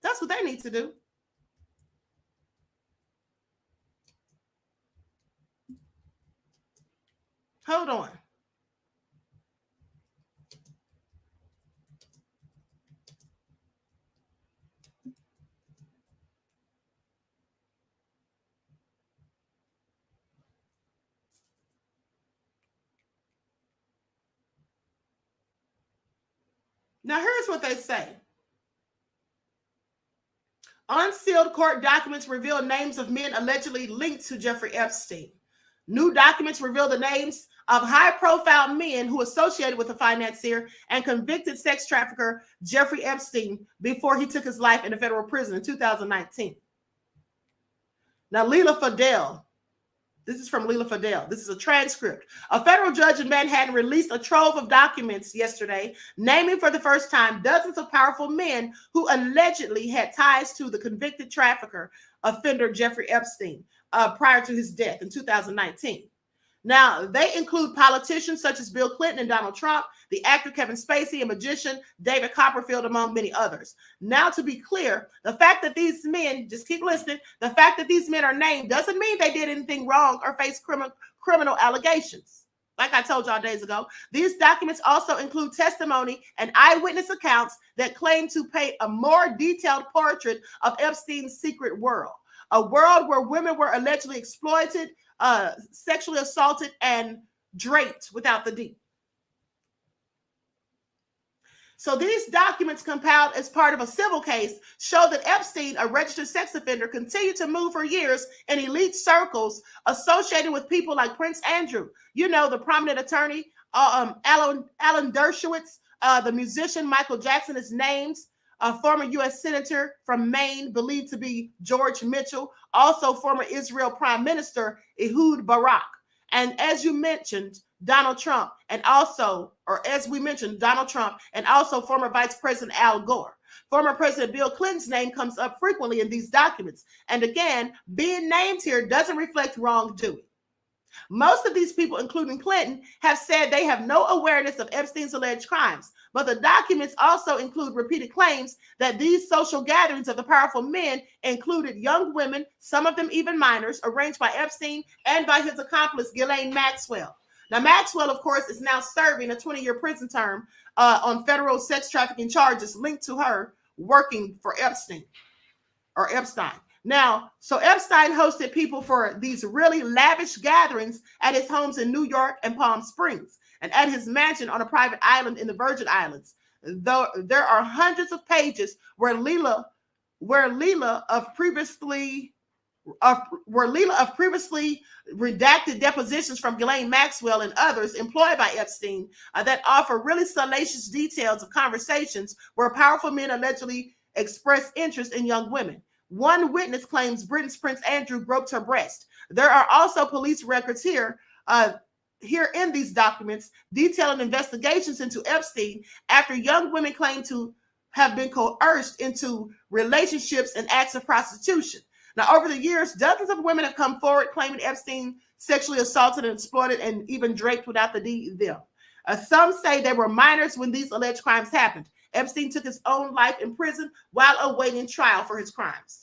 That's what they need to do. Hold on. Now, here's what they say. Unsealed court documents reveal names of men allegedly linked to Jeffrey Epstein. New documents reveal the names of high-profile men who associated with the financier and convicted sex trafficker Jeffrey Epstein before he took his life in a federal prison in 2019. Now, Leila Fidel. This is from Leila Fidel. This is a transcript. A federal judge in Manhattan released a trove of documents yesterday, naming for the first time dozens of powerful men who allegedly had ties to the convicted trafficker offender Jeffrey Epstein prior to his death in 2019. Now, they include politicians such as Bill Clinton and Donald Trump, the actor Kevin Spacey, and magician David Copperfield, among many others. Now, to be clear, the fact that these men, just keep listening, the fact that these men are named doesn't mean they did anything wrong or face criminal allegations. Like I told y'all days ago, these documents also include testimony and eyewitness accounts that claim to paint a more detailed portrait of Epstein's secret world, a world where women were allegedly exploited, sexually assaulted, and draped without the D. So these documents compiled as part of a civil case show that Epstein, a registered sex offender, continued to move for years in elite circles associated with people like Prince Andrew, you know, the prominent attorney, Alan Dershowitz, the musician Michael Jackson is named, a former U.S. Senator from Maine, believed to be George Mitchell, also former Israel Prime Minister Ehud Barak. And as you mentioned, Donald Trump, and also, or as we mentioned, Donald Trump, and also former Vice President Al Gore. Former President Bill Clinton's name comes up frequently in these documents. And again, being named here doesn't reflect wrongdoing. Most of these people, including Clinton, have said they have no awareness of Epstein's alleged crimes. But the documents also include repeated claims that these social gatherings of the powerful men included young women, some of them even minors, arranged by Epstein and by his accomplice, Ghislaine Maxwell. Now, Maxwell, of course, is now serving a 20-year prison term on federal sex trafficking charges linked to her working for Epstein. Now, so Epstein hosted people for these really lavish gatherings at his homes in New York and Palm Springs, and at his mansion on a private island in the Virgin Islands. Though there are hundreds of pages where Leela of previously redacted depositions from Ghislaine Maxwell and others employed by Epstein that offer really salacious details of conversations where powerful men allegedly express interest in young women. One witness claims Britain's Prince Andrew groped her breast. There are also police records here in these documents detailing investigations into Epstein after young women claim to have been coerced into relationships and acts of prostitution. Now, over the years, dozens of women have come forward claiming Epstein sexually assaulted and exploited and even draped without them. Some say they were minors when these alleged crimes happened. Epstein took his own life in prison while awaiting trial for his crimes.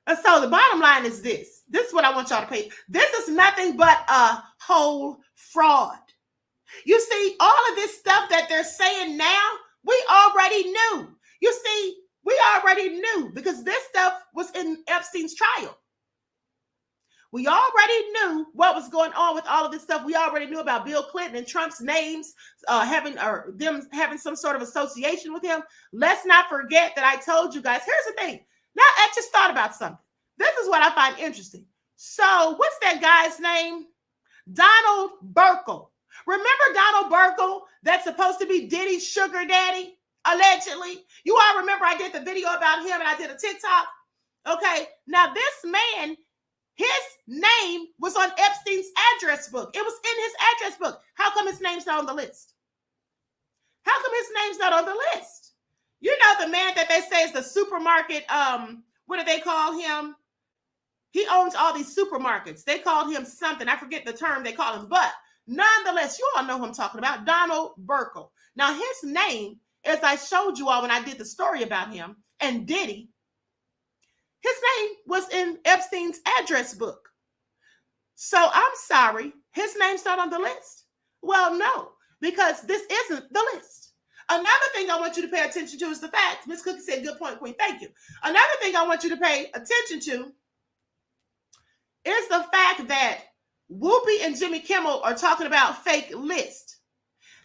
And so the bottom line is this. This is what I want y'all to pay. This is nothing but a whole fraud. You see, all of this stuff that they're saying now, we already knew. You see, we already knew because this stuff was in Epstein's trial. We already knew what was going on with all of this stuff. We already knew about Bill Clinton and Trump's names having some sort of association with him. Let's not forget that I told you guys. Here's the thing. Now I just thought about something. This is what I find interesting. So what's that guy's name? Donald Burkle. Remember Donald Burkle that's supposed to be Diddy's sugar daddy, allegedly? You all remember I did the video about him and I did a TikTok? Okay, now this man, his name was on Epstein's address book. It was in his address book. How come his name's not on the list? How come his name's not on the list? You know the man that they say is the supermarket, what do they call him? He owns all these supermarkets. They called him something. I forget the term they call him, but nonetheless, you all know who I'm talking about, Donald Burkle. Now his name, as I showed you all when I did the story about him and Diddy, his name was in Epstein's address book. So I'm sorry, his name's not on the list. Well, no, because this isn't the list. Another thing I want you to pay attention to is the fact, Miss Cookie said, good point, Queen, thank you. Another thing I want you to pay attention to is the fact that Whoopi and Jimmy Kimmel are talking about fake list.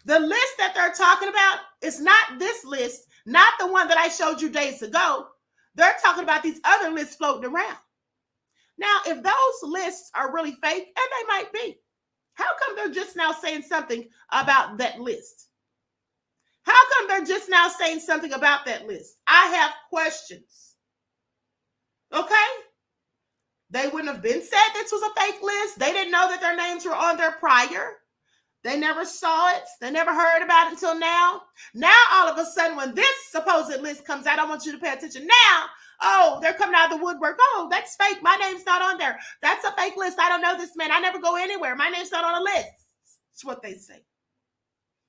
The list that they're talking about is not this list, not the one that I showed you days ago. They're talking about these other lists floating around. Now, if those lists are really fake, and they might be, how come they're just now saying something about that list? How come they're just now saying something about that list? I have questions. Okay? They wouldn't have been said this was a fake list. They didn't know that their names were on there prior. They never saw it. They never heard about it until now. Now, all of a sudden, when this supposed list comes out, I want you to pay attention now. Oh, they're coming out of the woodwork. Oh, that's fake. My name's not on there. That's a fake list. I don't know this man. I never go anywhere. My name's not on a list. That's what they say.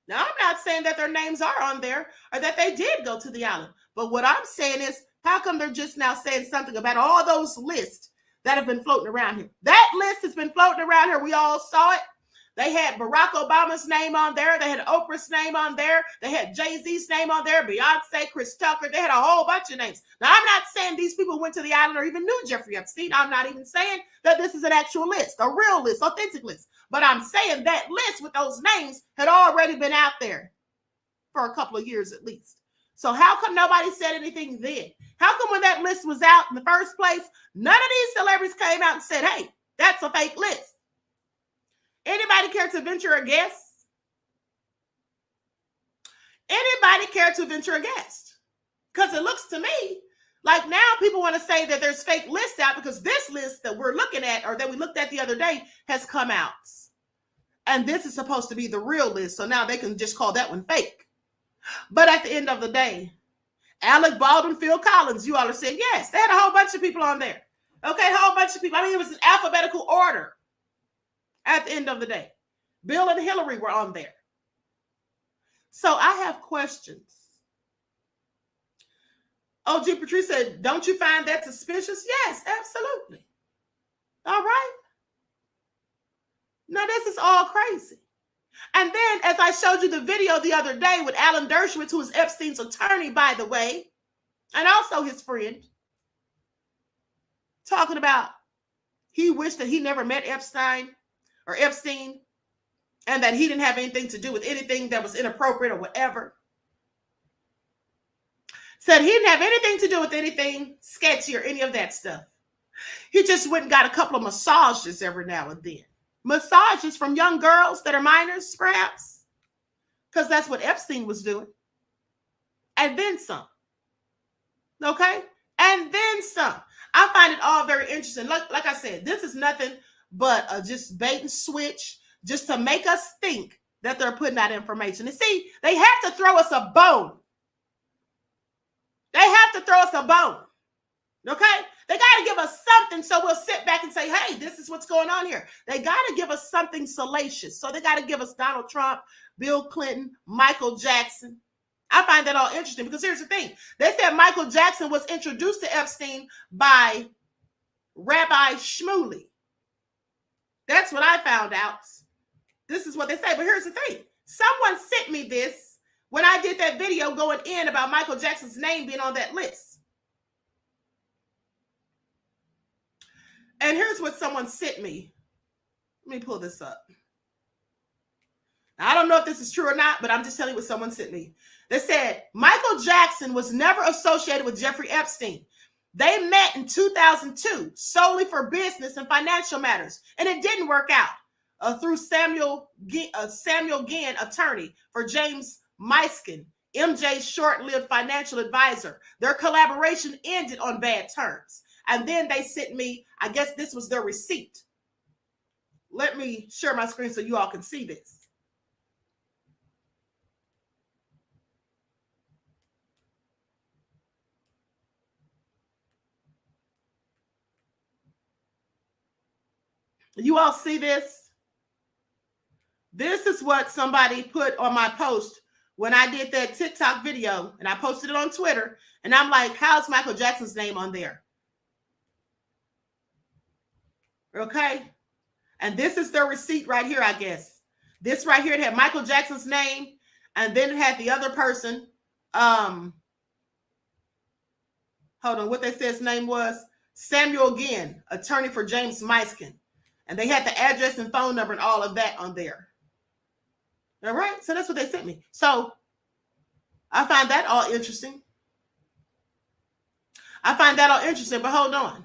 Now, I'm not saying that their names are on there or that they did go to the island. But what I'm saying is, how come they're just now saying something about all those lists that have been floating around here? That list has been floating around here. We all saw it. They had Barack Obama's name on there. They had Oprah's name on there. They had Jay-Z's name on there, Beyonce, Chris Tucker. They had a whole bunch of names. Now, I'm not saying these people went to the island or even knew Jeffrey Epstein. I'm not even saying that this is an actual list, a real list, authentic list. But I'm saying that list with those names had already been out there. for a couple of years at least. So how come nobody said anything then? How come when that list was out in the first place, none of these celebrities came out and said, hey, that's a fake list? Anybody care to venture a guess? Anybody care to venture a guess? Because it looks to me like now people want to say that there's fake lists out because this list that we're looking at or that we looked at the other day has come out. And this is supposed to be the real list. So now they can just call that one fake. But at the end of the day, Alec Baldwin, Phil Collins, you all are saying, yes, they had a whole bunch of people on there. Okay, a whole bunch of people. I mean, it was in alphabetical order at the end of the day. Bill and Hillary were on there. So I have questions. OG Patrice said, don't you find that suspicious? Yes, absolutely. All right. Now, this is all crazy. And then, as I showed you the video the other day with Alan Dershowitz, who is Epstein's attorney, by the way, and also his friend, talking about he wished that he never met Epstein, and that he didn't have anything to do with anything that was inappropriate or whatever. Said he didn't have anything to do with anything sketchy or any of that stuff. He just went and got a couple of massages every now and then. Massages from young girls that are minors, perhaps, because that's what Epstein was doing. And then some. Okay? And then some. I find it all very interesting. Like I said, this is nothing but just bait and switch, just to make us think that they're putting out information. And see, they have to throw us a bone. They have to throw us a bone. Okay? They got to give us something so we'll sit back and say, hey, this is what's going on here. They got to give us something salacious. So they got to give us Donald Trump, Bill Clinton, Michael Jackson. I find that all interesting because here's the thing. They said Michael Jackson was introduced to Epstein by Rabbi Shmuley. That's what I found out. This is what they say. But here's the thing. Someone sent me this when I did that video going in about Michael Jackson's name being on that list. And here's what someone sent me. Let me pull this up. Now, I don't know if this is true or not, but I'm just telling you what someone sent me. They said Michael Jackson was never associated with Jeffrey Epstein. They met in 2002 solely for business and financial matters, and it didn't work out through Samuel Ginn, attorney for James Miskin, MJ's short-lived financial advisor. Their collaboration ended on bad terms. And then they sent me, I guess this was their receipt. Let me share my screen so you all can see this. You all see this? This is what somebody put on my post when I did that TikTok video, and I posted it on Twitter. And I'm like, how's Michael Jackson's name on there? Okay. And this is their receipt right here, I guess. This right here, it had Michael Jackson's name, and then it had the other person. Hold on, what they said his name was? Samuel Ginn, attorney for James Miskin. And they had the address and phone number and all of that on there. All right, so that's what they sent me. So I find that all interesting. But hold on.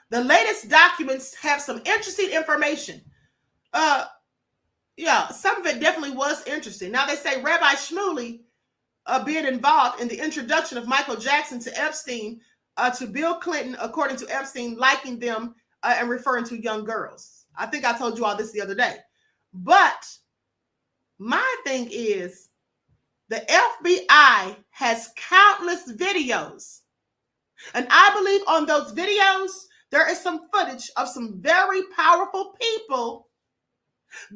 The latest documents have some interesting information. Yeah, some of it definitely was interesting. Now they say Rabbi Shmuley being involved in the introduction of Michael Jackson to Epstein, to Bill Clinton, according to Epstein, liking them and referring to young girls. I think I told you all this the other day. But my thing is, the FBI has countless videos. And I believe on those videos, there is some footage of some very powerful people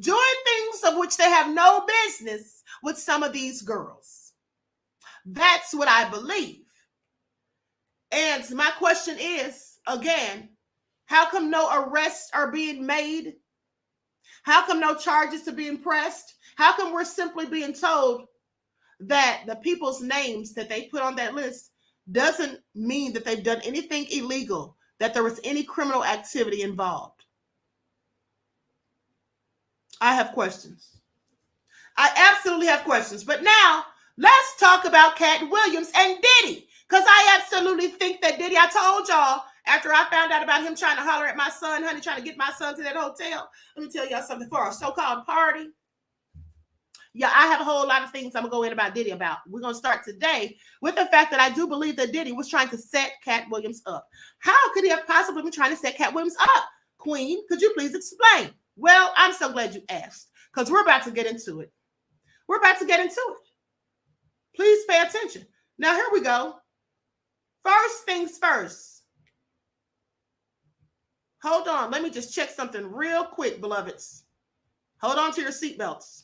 doing things of which they have no business with some of these girls. That's what I believe. And my question is, again, how come no arrests are being made? How come no charges are being pressed? How come we're simply being told that the people's names that they put on that list doesn't mean that they've done anything illegal, that there was any criminal activity involved. I have questions. I absolutely have questions. But now let's talk about Cat Williams and Diddy, because I absolutely think that Diddy, I told y'all after I found out about him trying to holler at my son, honey, trying to get my son to that hotel. Let me tell y'all something. For a so-called party, yeah, I have a whole lot of things I'm going to go in about Diddy about. We're going to start today with the fact that I do believe that Diddy was trying to set Cat Williams up. How could he have possibly been trying to set Cat Williams up? Queen, could you please explain? Well, I'm so glad you asked, because we're about to get into it. We're about to get into it. Please pay attention. Now, here we go. First things first. Hold on. Let me just check something real quick, beloveds. Hold on to your seatbelts.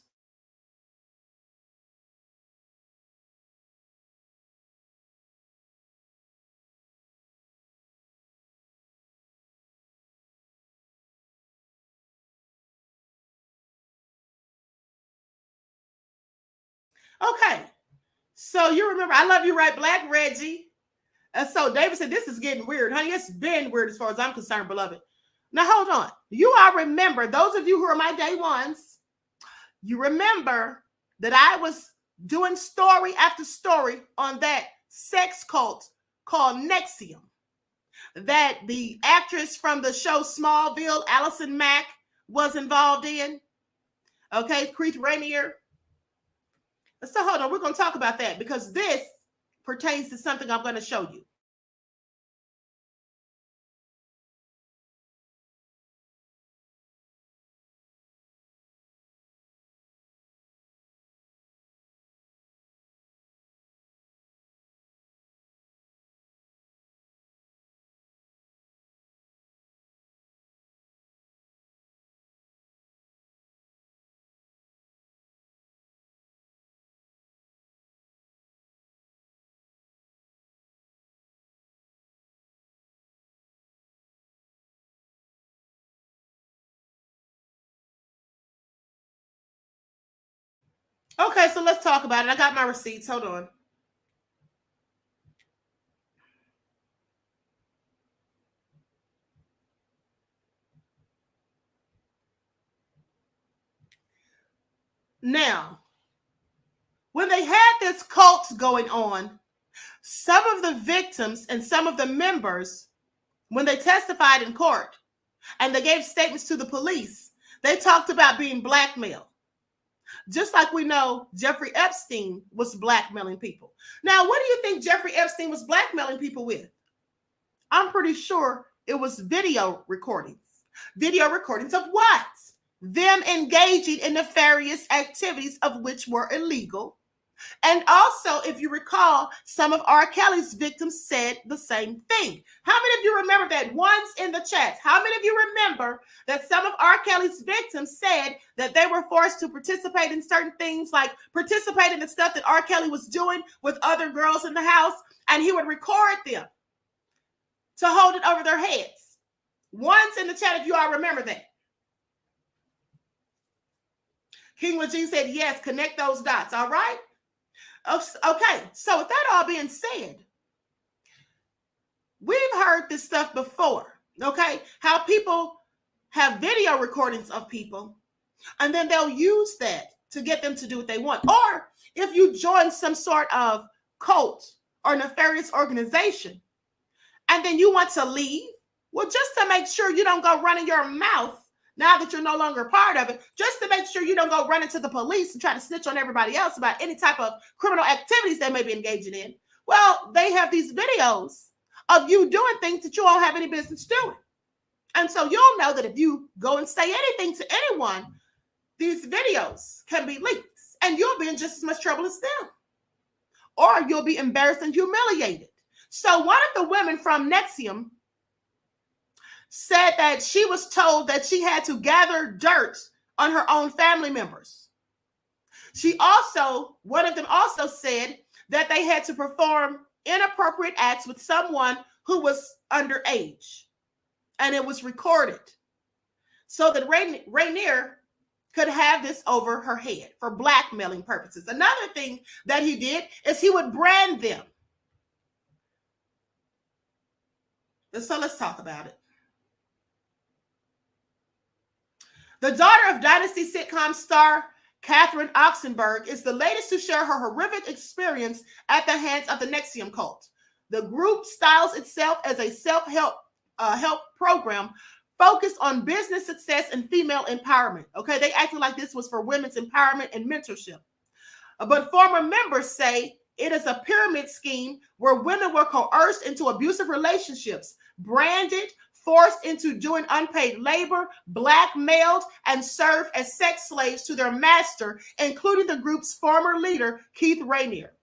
Okay. So you remember, I love you, right, Black Reggie? And so David said, this is getting weird, honey. It's been weird as far as I'm concerned, beloved. Now, hold on. You all remember, those of you who are my day ones, you remember that I was doing story after story on that sex cult called NXIVM, that the actress from the show Smallville, Allison Mack, was involved in. Okay, Keith Rainier. So hold on, we're going to talk about that because this pertains to something I'm going to show you. Okay, so let's talk about it. I got my receipts. Hold on. Now, when they had this cult going on, some of the victims and some of the members, when they testified in court and they gave statements to the police, they talked about being blackmailed. Just like we know Jeffrey Epstein was blackmailing people. Now, what do you think Jeffrey Epstein was blackmailing people with? I'm pretty sure it was video recordings. Video recordings of what? Them engaging in nefarious activities of which were illegal. And also, if you recall, some of R. Kelly's victims said the same thing. How many of you remember that? Once in the chat. How many of you remember that some of R. Kelly's victims said that they were forced to participate in certain things, like participate in the stuff that R. Kelly was doing with other girls in the house, and he would record them to hold it over their heads? Once in the chat, if you all remember that. King Lejean said, yes, connect those dots. All right. Okay, so with that all being said, we've heard this stuff before, okay? How people have video recordings of people, and then they'll use that to get them to do what they want. Or if you join some sort of cult or nefarious organization, and then you want to leave, well, just to make sure you don't go running your mouth now that you're no longer part of it, just to make sure you don't go run into the police and try to snitch on everybody else about any type of criminal activities they may be engaging in. Well, they have these videos of you doing things that you don't have any business doing. And so you'll know that if you go and say anything to anyone, these videos can be leaked and you'll be in just as much trouble as them. Or you'll be embarrassed and humiliated. So one of the women from NXIVM said that she was told that she had to gather dirt on her own family members. One of them also said that they had to perform inappropriate acts with someone who was underage, and it was recorded so that Rainier could have this over her head for blackmailing purposes. Another thing that he did is he would brand them. So let's talk about it. The daughter of Dynasty sitcom star Catherine Oxenberg is the latest to share her horrific experience at the hands of the NXIVM cult. The group styles itself as a self-help help program focused on business success and female empowerment. Okay, they acted like this was for women's empowerment and mentorship. But former members say it is a pyramid scheme where women were coerced into abusive relationships, branded, forced into doing unpaid labor, blackmailed, and served as sex slaves to their master, including the group's former leader, Keith Rainier.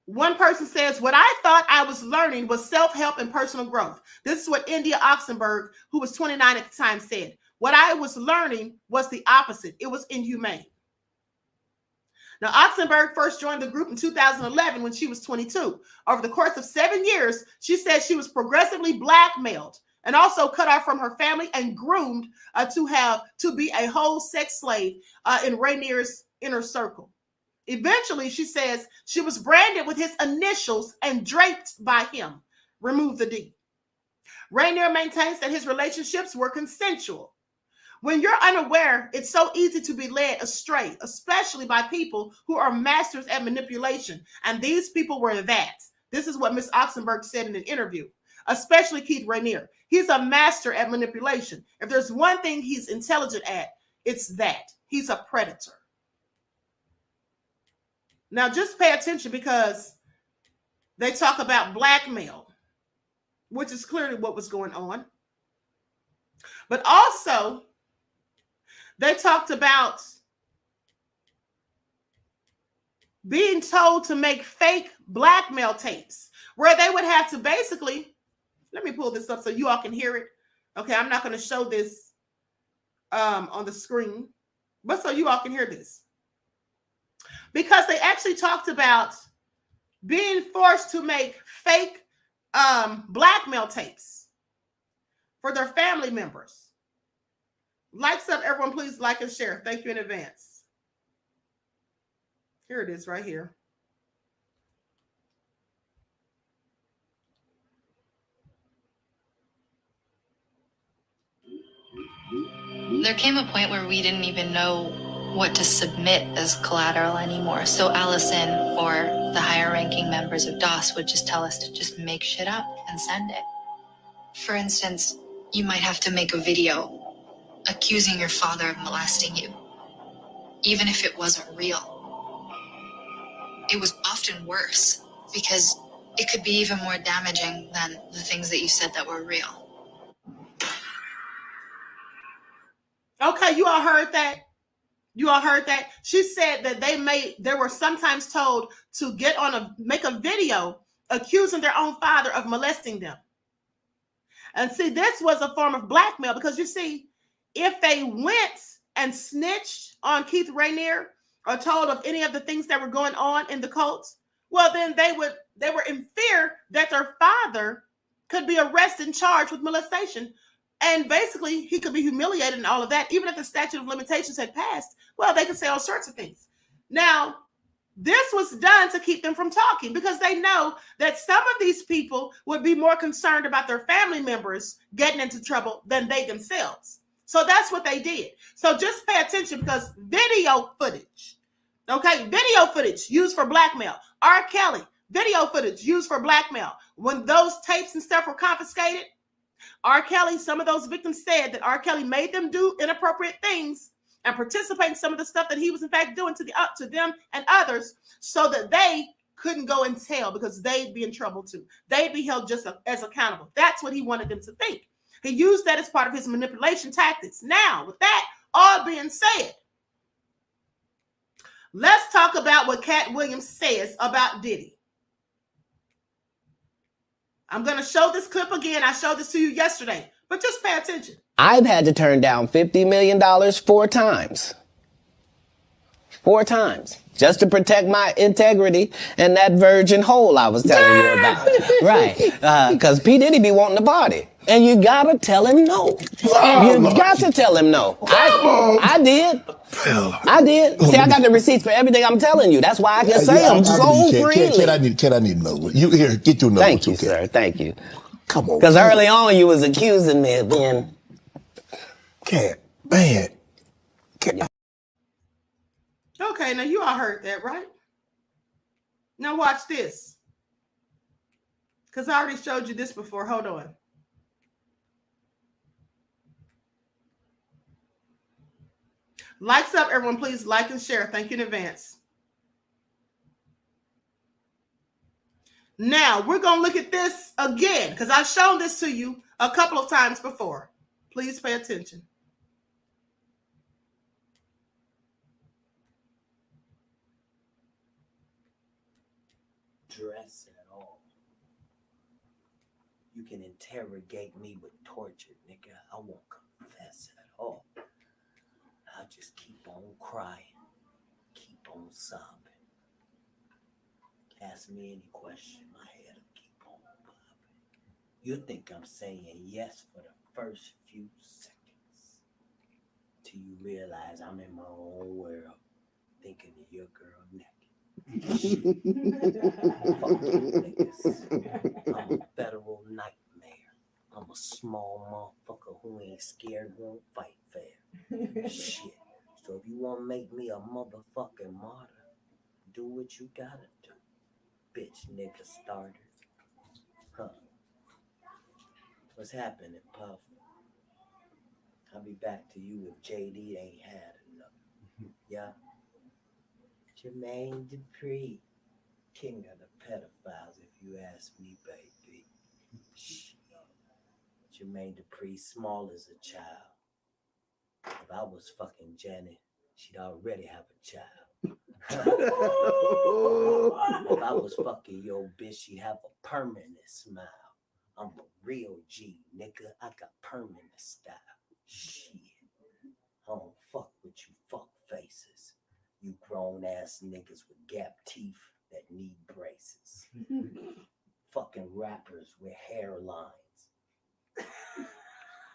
One person says, what I thought I was learning was self-help and personal growth. This is what India Oxenberg, who was 29 at the time, said. What I was learning was the opposite. It was inhumane. Now, Oxenberg first joined the group in 2011 when she was 22. Over the course of 7 years, she said she was progressively blackmailed and also cut off from her family and groomed to be a whole sex slave in Rainier's inner circle. Eventually, she says she was branded with his initials and draped by him. Remove the D. Rainier maintains that his relationships were consensual. When you're unaware, it's so easy to be led astray, especially by people who are masters at manipulation. And these people were that. This is what Ms. Oxenberg said in an interview, especially Keith Rainier. He's a master at manipulation. If there's one thing he's intelligent at, it's that. He's a predator. Now, just pay attention because they talk about blackmail, which is clearly what was going on. But also, they talked about being told to make fake blackmail tapes where they would have to basically, let me pull this up so you all can hear it. Okay, I'm not going to show this on the screen, but so you all can hear this. Because they actually talked about being forced to make fake blackmail tapes for their family members. Likes up, everyone, please like and share. Thank you in advance. Here it is right here. There came a point where we didn't even know what to submit as collateral anymore. So Allison or the higher ranking members of DOS would just tell us to just make shit up and send it. For instance, you might have to make a video accusing your father of molesting you, even if it wasn't real. It was often worse because it could be even more damaging than the things that you said that were real. Okay, you all heard that? You all heard that? She said that they were sometimes told to make a video accusing their own father of molesting them. And see, this was a form of blackmail because you see, if they went and snitched on Keith Rainier or told of any of the things that were going on in the cults, well, then they were in fear that their father could be arrested and charged with molestation. And basically, he could be humiliated and all of that. Even if the statute of limitations had passed, well, they could say all sorts of things. Now, this was done to keep them from talking because they know that some of these people would be more concerned about their family members getting into trouble than they themselves. So that's what they did. So just pay attention because video footage, okay, video footage used for blackmail. R. Kelly, video footage used for blackmail. When those tapes and stuff were confiscated, R. Kelly, some of those victims said that R. Kelly made them do inappropriate things and participate in some of the stuff that he was in fact doing to them and others so that they couldn't go and tell because they'd be in trouble too. They'd be held just as accountable. That's what he wanted them to think. He used that as part of his manipulation tactics. Now, with that all being said, let's talk about what Cat Williams says about Diddy. I'm going to show this clip again. I showed this to you yesterday, but just pay attention. I've had to turn down $50 million 4 times. 4 times. Just to protect my integrity and that virgin hole I was telling you about. Right. Because P. Diddy be wanting to party. And you gotta tell him no. You got to tell him no. I did. I did. See, I got the receipts for everything I'm telling you. That's why I can say them so freely. Cat, I need another one. You here? Get your number. Thank you, sir. Thank you. Come on. Because early on you was accusing me of being. Cat, man. Cat. Okay, now you all heard that, right? Now watch this. Because I already showed you this before. Hold on. Likes up, everyone. Please like and share. Thank you in advance. Now, we're going to look at this again because I've shown this to you a couple of times before. Please pay attention. Dress at all. You can interrogate me with torture, nigga. I won't confess at all. I'll just keep on crying, keep on sobbing. Ask me any question, my head will keep on popping. You think I'm saying yes for the first few seconds, till you realize I'm in my own world, thinking of your girl naked. Fuck you niggas. I'm a federal nightmare. I'm a small motherfucker who ain't scared, won't fight fair. Shit. So if you want to make me a motherfucking martyr, do what you gotta do. Bitch nigga starter. Huh. What's happening, Puff? I'll be back to you if JD ain't had enough. Yeah? Jermaine Dupri, king of the pedophiles, if you ask me, baby. Shit. Jermaine Dupri, small as a child. If I was fucking Janet, she'd already have a child. If I was fucking your bitch, she'd have a permanent smile. I'm a real G, nigga. I got permanent style. Shit. I don't fuck with you fuck faces. You grown ass niggas with gap teeth that need braces. Fucking rappers with hairlines.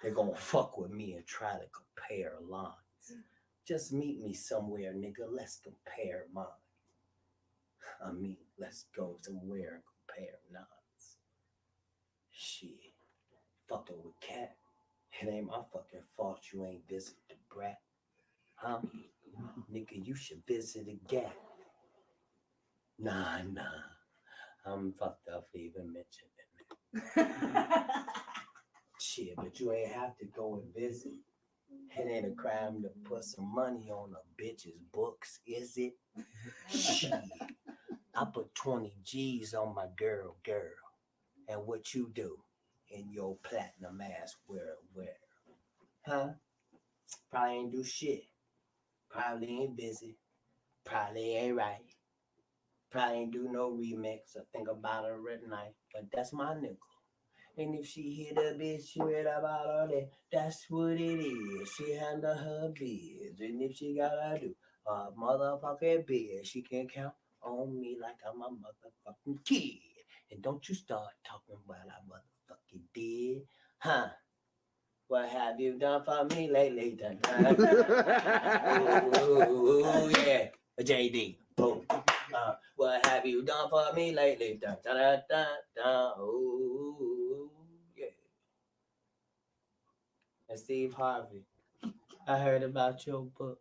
They're gonna fuck with me and try to compare lines. Just meet me somewhere, nigga. Let's compare mine. I mean, let's go somewhere and compare nines. Shit. Fucking with Katt. It ain't my fucking fault you ain't visit the brat. Huh? Nigga, you should visit a Gap. Nah. I'm fucked up for even mentioning it. Shit, but you ain't have to go and visit. It ain't a crime to put some money on a bitch's books, is it? Shit. I put 20 G's on my girl. And what you do in your platinum ass wear? Huh? Probably ain't do shit. Probably ain't busy. Probably ain't right. Probably ain't do no remix or think about her at night. But that's my nigga. And if she hit a bitch, she read about all that. That's what it is. She handle her biz. And if she gotta do a motherfucking biz, she can count on me like I'm a motherfucking kid. And don't you start talking about I motherfucking did. Huh? What have you done for me lately? Ooh, yeah. JD. Boom. What have you done for me lately? Ooh, yeah. And Steve Harvey, I heard about your book.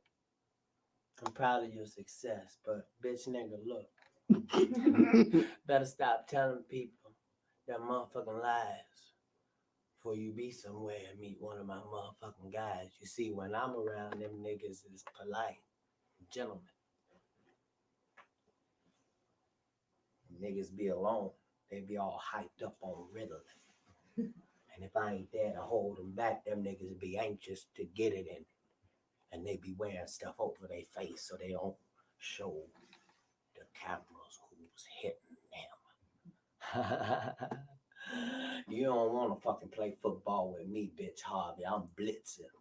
I'm proud of your success, but bitch nigga, look. Better stop telling people their motherfucking lies before you be somewhere and meet one of my motherfucking guys. You see, when I'm around, them niggas is polite, gentlemen. Niggas be alone. They be all hyped up on Ritalin. And if I ain't there to hold them back, them niggas be anxious to get it in. And they be wearing stuff over their face so they don't show the cameras who's hitting them. You don't want to fucking play football with me, bitch Harvey. I'm blitzing.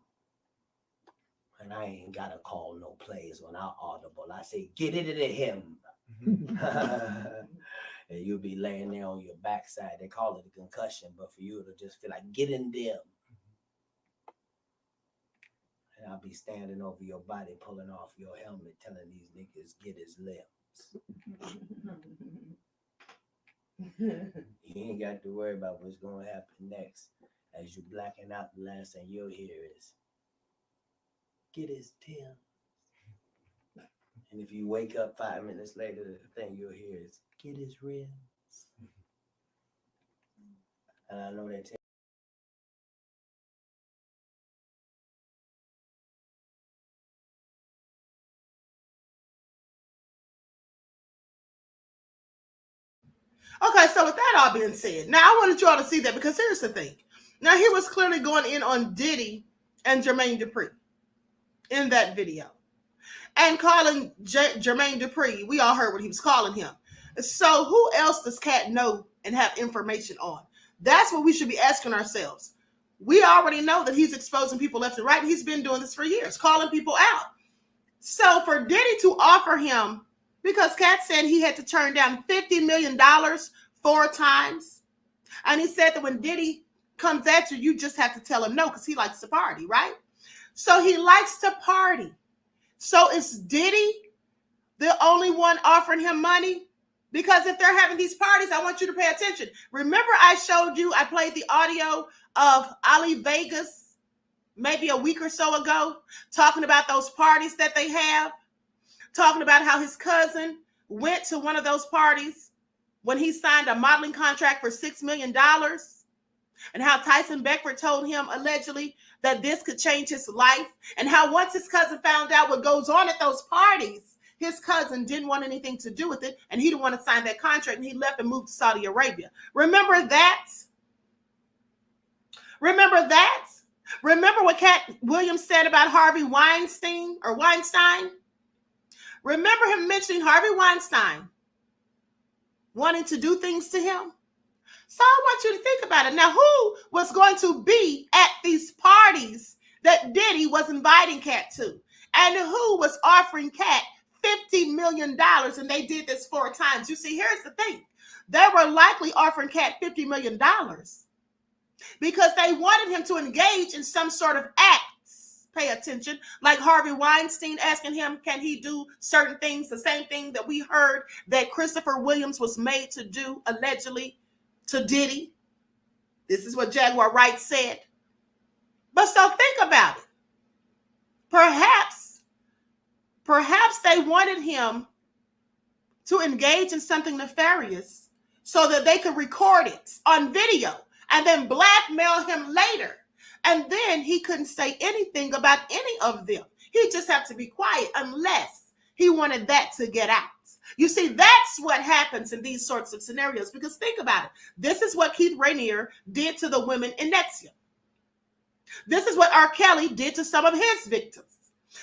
And I ain't got to call no plays when I audible. I say, get it to him. And you'll be laying there on your backside. They call it a concussion, but for you, it'll just feel like get in them. And I'll be standing over your body, pulling off your helmet, telling these niggas, get his limbs. You ain't got to worry about what's going to happen next. As you blacking out, the last thing you'll hear is, get his Tim. And if you wake up 5 minutes later, the thing you'll hear is, get his ribs. And I know that. Okay, so with that all being said, now I wanted you all to see that because here's the thing. Now he was clearly going in on Diddy and Jermaine Dupri in that video. And calling Jermaine Dupri, we all heard what he was calling him. So who else does Katt know and have information on? That's what we should be asking ourselves. We already know that he's exposing people left and right. He's been doing this for years, calling people out. So for Diddy to offer him, because Katt said he had to turn down $50 million 4 times. And he said that when Diddy comes at you, you just have to tell him no because he likes to party, right? So he likes to party. So is Diddy the only one offering him money? Because if they're having these parties, I want you to pay attention. Remember I showed you, I played the audio of Ali Vegas maybe a week or so ago, talking about those parties that they have, talking about how his cousin went to one of those parties when he signed a modeling contract for $6 million, and how Tyson Beckford told him allegedly that this could change his life, and how once his cousin found out what goes on at those parties, his cousin didn't want anything to do with it, and he didn't want to sign that contract, and he left and moved to Saudi Arabia. Remember that? Remember that? Remember what Cat Williams said about Harvey Weinstein? Remember him mentioning Harvey Weinstein wanting to do things to him? So I want you to think about it. Now, who was going to be at these parties that Diddy was inviting Katt to? And who was offering Katt $50 million? And they did this 4 times. You see, here's the thing. They were likely offering Katt $50 million because they wanted him to engage in some sort of act. Pay attention, like Harvey Weinstein asking him, can he do certain things? The same thing that we heard that Christopher Williams was made to do allegedly to Diddy. This is what Jaguar Wright said. But so think about it. Perhaps they wanted him to engage in something nefarious so that they could record it on video and then blackmail him later. And then he couldn't say anything about any of them. He just had to be quiet unless he wanted that to get out. You see, that's what happens in these sorts of scenarios. Because think about it. This is what Keith Rainier did to the women in Nexium. This is what R. Kelly did to some of his victims.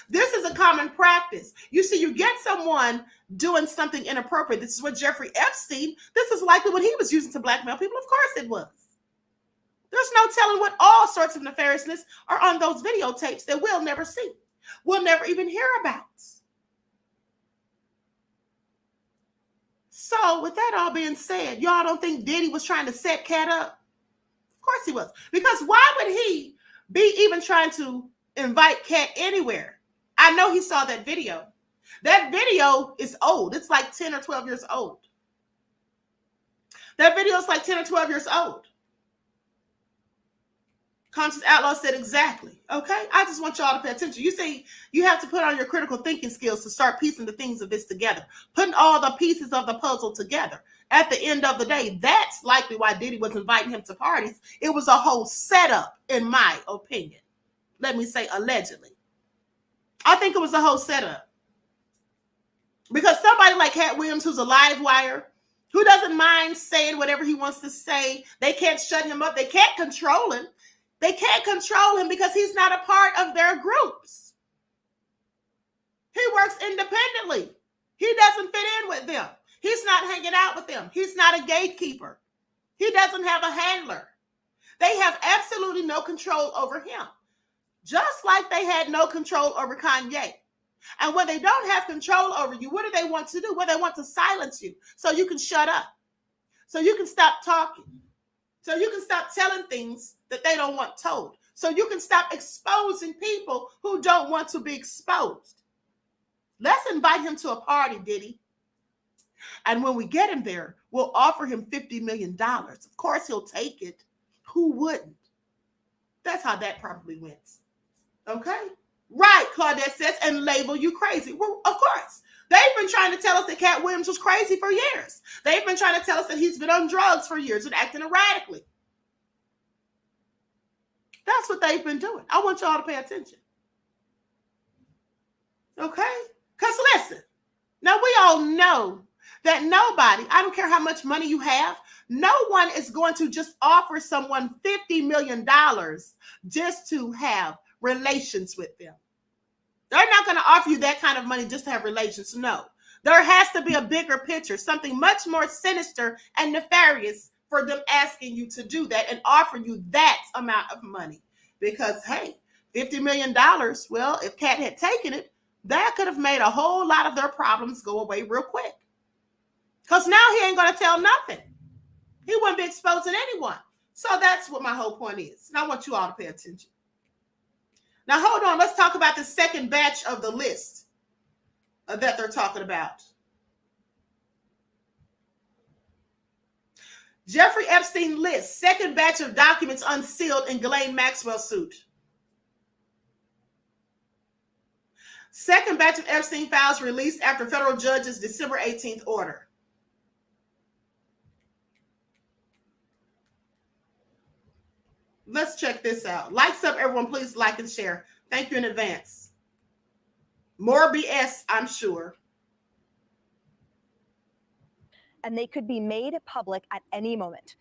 This is a common practice. You see, you get someone doing something inappropriate. This is what Jeffrey Epstein, this is likely what he was using to blackmail people. Of course it was. There's no telling what all sorts of nefariousness are on those videotapes that we'll never see. We'll never even hear about. So with that all being said, y'all don't think Diddy was trying to set Katt up? Of course he was. Because why would he be even trying to invite Katt anywhere? I know he saw that video. That video is old. It's like 10 or 12 years old. That video is like 10 or 12 years old. Conscious Outlaw said exactly. Okay? I just want y'all to pay attention. You see, you have to put on your critical thinking skills to start piecing the things of this together. Putting all the pieces of the puzzle together. At the end of the day, that's likely why Diddy was inviting him to parties. It was a whole setup, in my opinion. Let me say allegedly. I think it was a whole setup. Because somebody like Katt Williams, who's a live wire, who doesn't mind saying whatever he wants to say, they can't shut him up. They can't control him. They can't control him because he's not a part of their groups. He works independently. He doesn't fit in with them. He's not hanging out with them. He's not a gatekeeper. He doesn't have a handler. They have absolutely no control over him. Just like they had no control over Kanye. And when they don't have control over you, what do they want to do? Well, they want to silence you so you can shut up. So you can stop talking. So you can stop telling things that they don't want told. So you can stop exposing people who don't want to be exposed. Let's invite him to a party, Diddy. And when we get him there, we'll offer him $50 million. Of course, he'll take it. Who wouldn't? That's how that probably went. Okay? Right, Claudette says, and label you crazy. Well, of course. They've been trying to tell us that Cat Williams was crazy for years. They've been trying to tell us that he's been on drugs for years and acting erratically. That's what they've been doing. I want y'all to pay attention. Okay? Because listen, now we all know that nobody, I don't care how much money you have, no one is going to just offer someone $50 million just to have relations with them. They're not going to offer you that kind of money just to have relations. No. There has to be a bigger picture, something much more sinister and nefarious for them asking you to do that and offering you that amount of money. Because, hey, $50 million, well, if Katt had taken it, that could have made a whole lot of their problems go away real quick. Because now he ain't going to tell nothing. He wouldn't be exposing anyone. So that's what my whole point is. And I want you all to pay attention. Now, hold on. Let's talk about the second batch of the list that they're talking about. Jeffrey Epstein list, second batch of documents unsealed in Ghislaine Maxwell suit. Second batch of Epstein files released after federal judge's December 18th order. Let's check this out. Likes up, everyone. Please like and share. Thank you in advance. More BS, I'm sure. And they could be made public at any moment.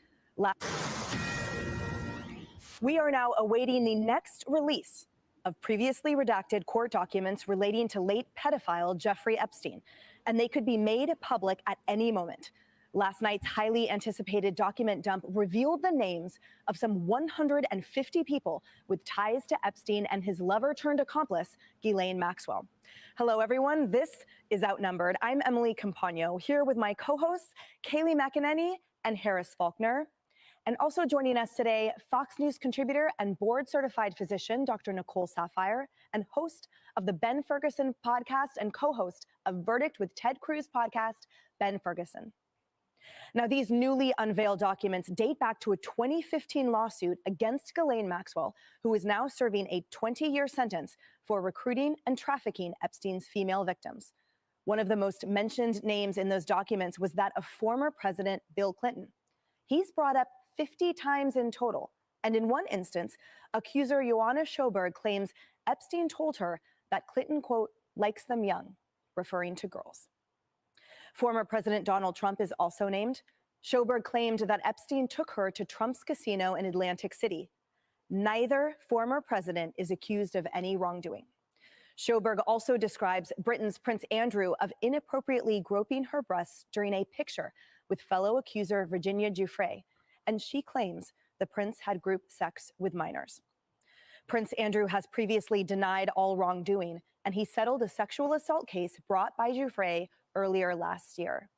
We are now awaiting the next release of previously redacted court documents relating to late pedophile Jeffrey Epstein, and they could be made public at any moment. Last night's highly anticipated document dump revealed the names of some 150 people with ties to Epstein and his lover-turned-accomplice, Ghislaine Maxwell. Hello, everyone. This is Outnumbered. I'm Emily Campagno, here with my co-hosts, Kaylee McEnany and Harris Faulkner. And also joining us today, Fox News contributor and board-certified physician, Dr. Nicole Saphier, and host of the Ben Ferguson podcast and co-host of Verdict with Ted Cruz podcast, Ben Ferguson. Now, these newly unveiled documents date back to a 2015 lawsuit against Ghislaine Maxwell, who is now serving a 20-year sentence for recruiting and trafficking Epstein's female victims. One of the most mentioned names in those documents was that of former President Bill Clinton. He's brought up 50 times in total, and in one instance, accuser Joanna Schoberg claims Epstein told her that Clinton, quote, likes them young, referring to girls. Former President Donald Trump is also named. Schoberg claimed that Epstein took her to Trump's casino in Atlantic City. Neither former president is accused of any wrongdoing. Schoberg also describes Britain's Prince Andrew of inappropriately groping her breasts during a picture with fellow accuser Virginia Giuffre, and she claims the prince had group sex with minors. Prince Andrew has previously denied all wrongdoing, and he settled a sexual assault case brought by Giuffre earlier last year.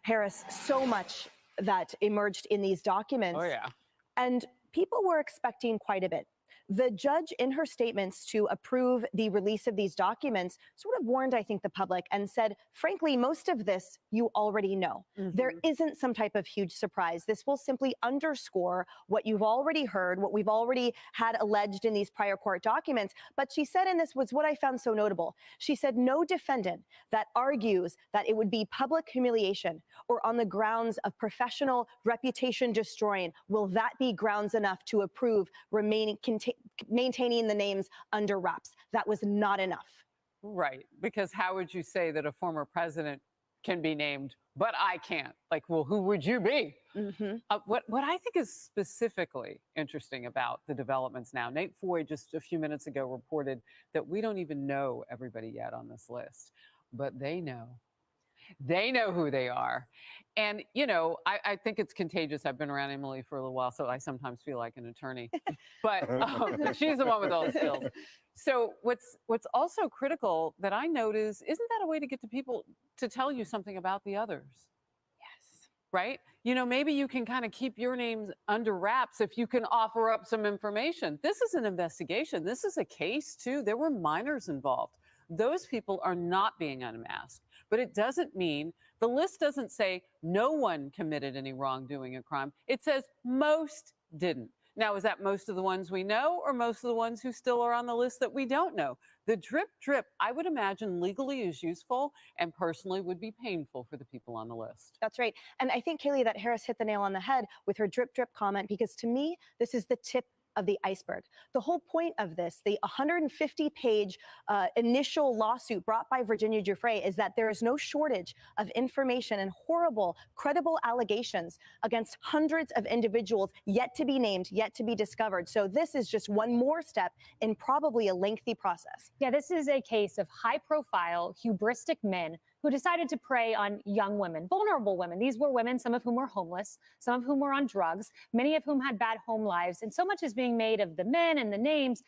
Harris, so much that emerged in these documents. Oh, yeah. And people were expecting quite a bit. The judge, in her statements to approve the release of these documents, sort of warned, I think, the public and said, frankly, most of this you already know. There isn't some type of huge surprise. This will simply underscore what you've already heard, what we've already had alleged in these prior court documents. But she said, and this was what I found so notable, she said, no defendant that argues that it would be public humiliation or on the grounds of professional reputation destroying, will that be grounds enough to approve maintaining the names under wraps? That was not enough. Right, because how would you say that a former president can be named, but I can't? Like, well, who would you be? What I think is specifically interesting about the developments now, Nate Foy just a few minutes ago reported that we don't even know everybody yet on this list, but they know. They know who they are. And, you know, I think it's contagious. I've been around Emily for a little while, so I sometimes feel like an attorney. But she's the one with all the skills. So what's also critical that I notice, isn't that a way to get to people to tell you something about the others? Yes. right? Maybe you can kind of keep your names under wraps if you can offer up some information. This is an investigation. This is a case, too. There were minors involved. Those people are not being unmasked. But it doesn't mean, the list doesn't say no one committed any wrongdoing or crime. It says most didn't. Now, is that most of the ones we know or most of the ones who still are on the list that we don't know? The drip, drip, I would imagine legally is useful and personally would be painful for the people on the list. That's right. And I think, Kaylee, that Harris hit the nail on the head with her drip, drip comment, because to me, this is the tip of the iceberg. The whole point of this, the 150-page initial lawsuit brought by Virginia Giuffre, is that there is no shortage of information and horrible, credible allegations against hundreds of individuals yet to be named, yet to be discovered. So this is just one more step in probably a lengthy process. Yeah, this is a case of high-profile, hubristic men who decided to prey on young women, vulnerable women. These were women, some of whom were homeless, some of whom were on drugs, many of whom had bad home lives, and so much is being made of the men and the names.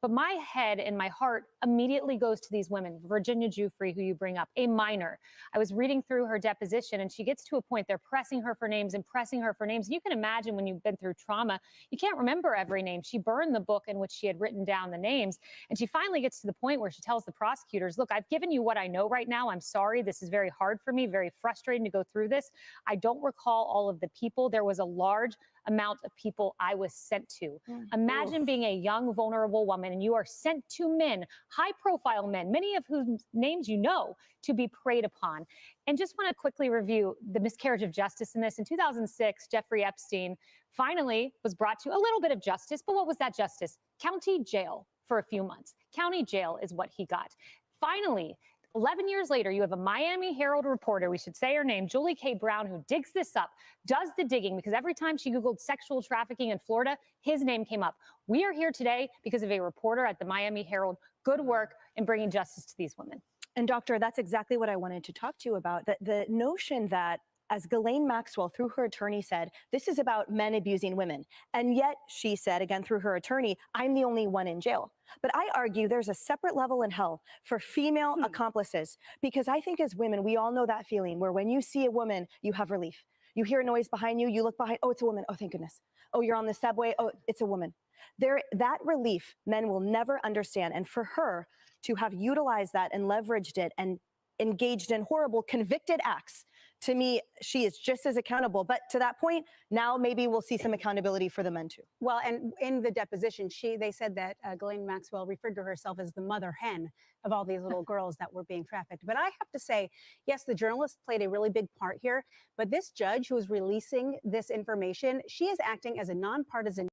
But my head and my heart immediately goes to these women. Virginia Giuffre, who you bring up, a minor. I was reading through her deposition, and she gets to a point, they're pressing her for names and pressing her for names. And you can imagine when you've been through trauma, you can't remember every name. She burned the book in which she had written down the names. And she finally gets to the point where she tells the prosecutors, look, I've given you what I know right now. I'm sorry. This is very hard for me, very frustrating to go through this. I don't recall all of the people. There was a large amount of people I was sent to. Imagine being a young, vulnerable woman and you are sent to men, high-profile men, many of whose names you know, to be preyed upon. And just want to quickly review the miscarriage of justice in this. In 2006, Jeffrey Epstein finally was brought to a little bit of justice. But what was that justice? County jail for a few months. County jail is what he got. Finally, 11 years later, you have a Miami Herald reporter, we should say her name, Julie K. Brown, who digs this up, does the digging, because every time she Googled sexual trafficking in Florida, his name came up. We are here today because of a reporter at the Miami Herald. Good work in bringing justice to these women. And doctor, that's exactly what I wanted to talk to you about. The notion that, as Ghislaine Maxwell, through her attorney, said, this is about men abusing women. And yet she said, again, through her attorney, I'm the only one in jail. But I argue there's a separate level in hell for female accomplices, because I think as women, we all know that feeling where when you see a woman, you have relief. You hear a noise behind you, you look behind, oh, it's a woman. Oh, thank goodness. Oh, you're on the subway. Oh, it's a woman. That relief, men will never understand. And for her to have utilized that and leveraged it and engaged in horrible convicted acts, to me, she is just as accountable. But to that point, now maybe we'll see some accountability for the men too. Well, and in the deposition, they said that Ghislaine Maxwell referred to herself as the mother hen of all these little girls that were being trafficked. But I have to say, yes, the journalist played a really big part here. But this judge who is releasing this information, she is acting as a nonpartisan.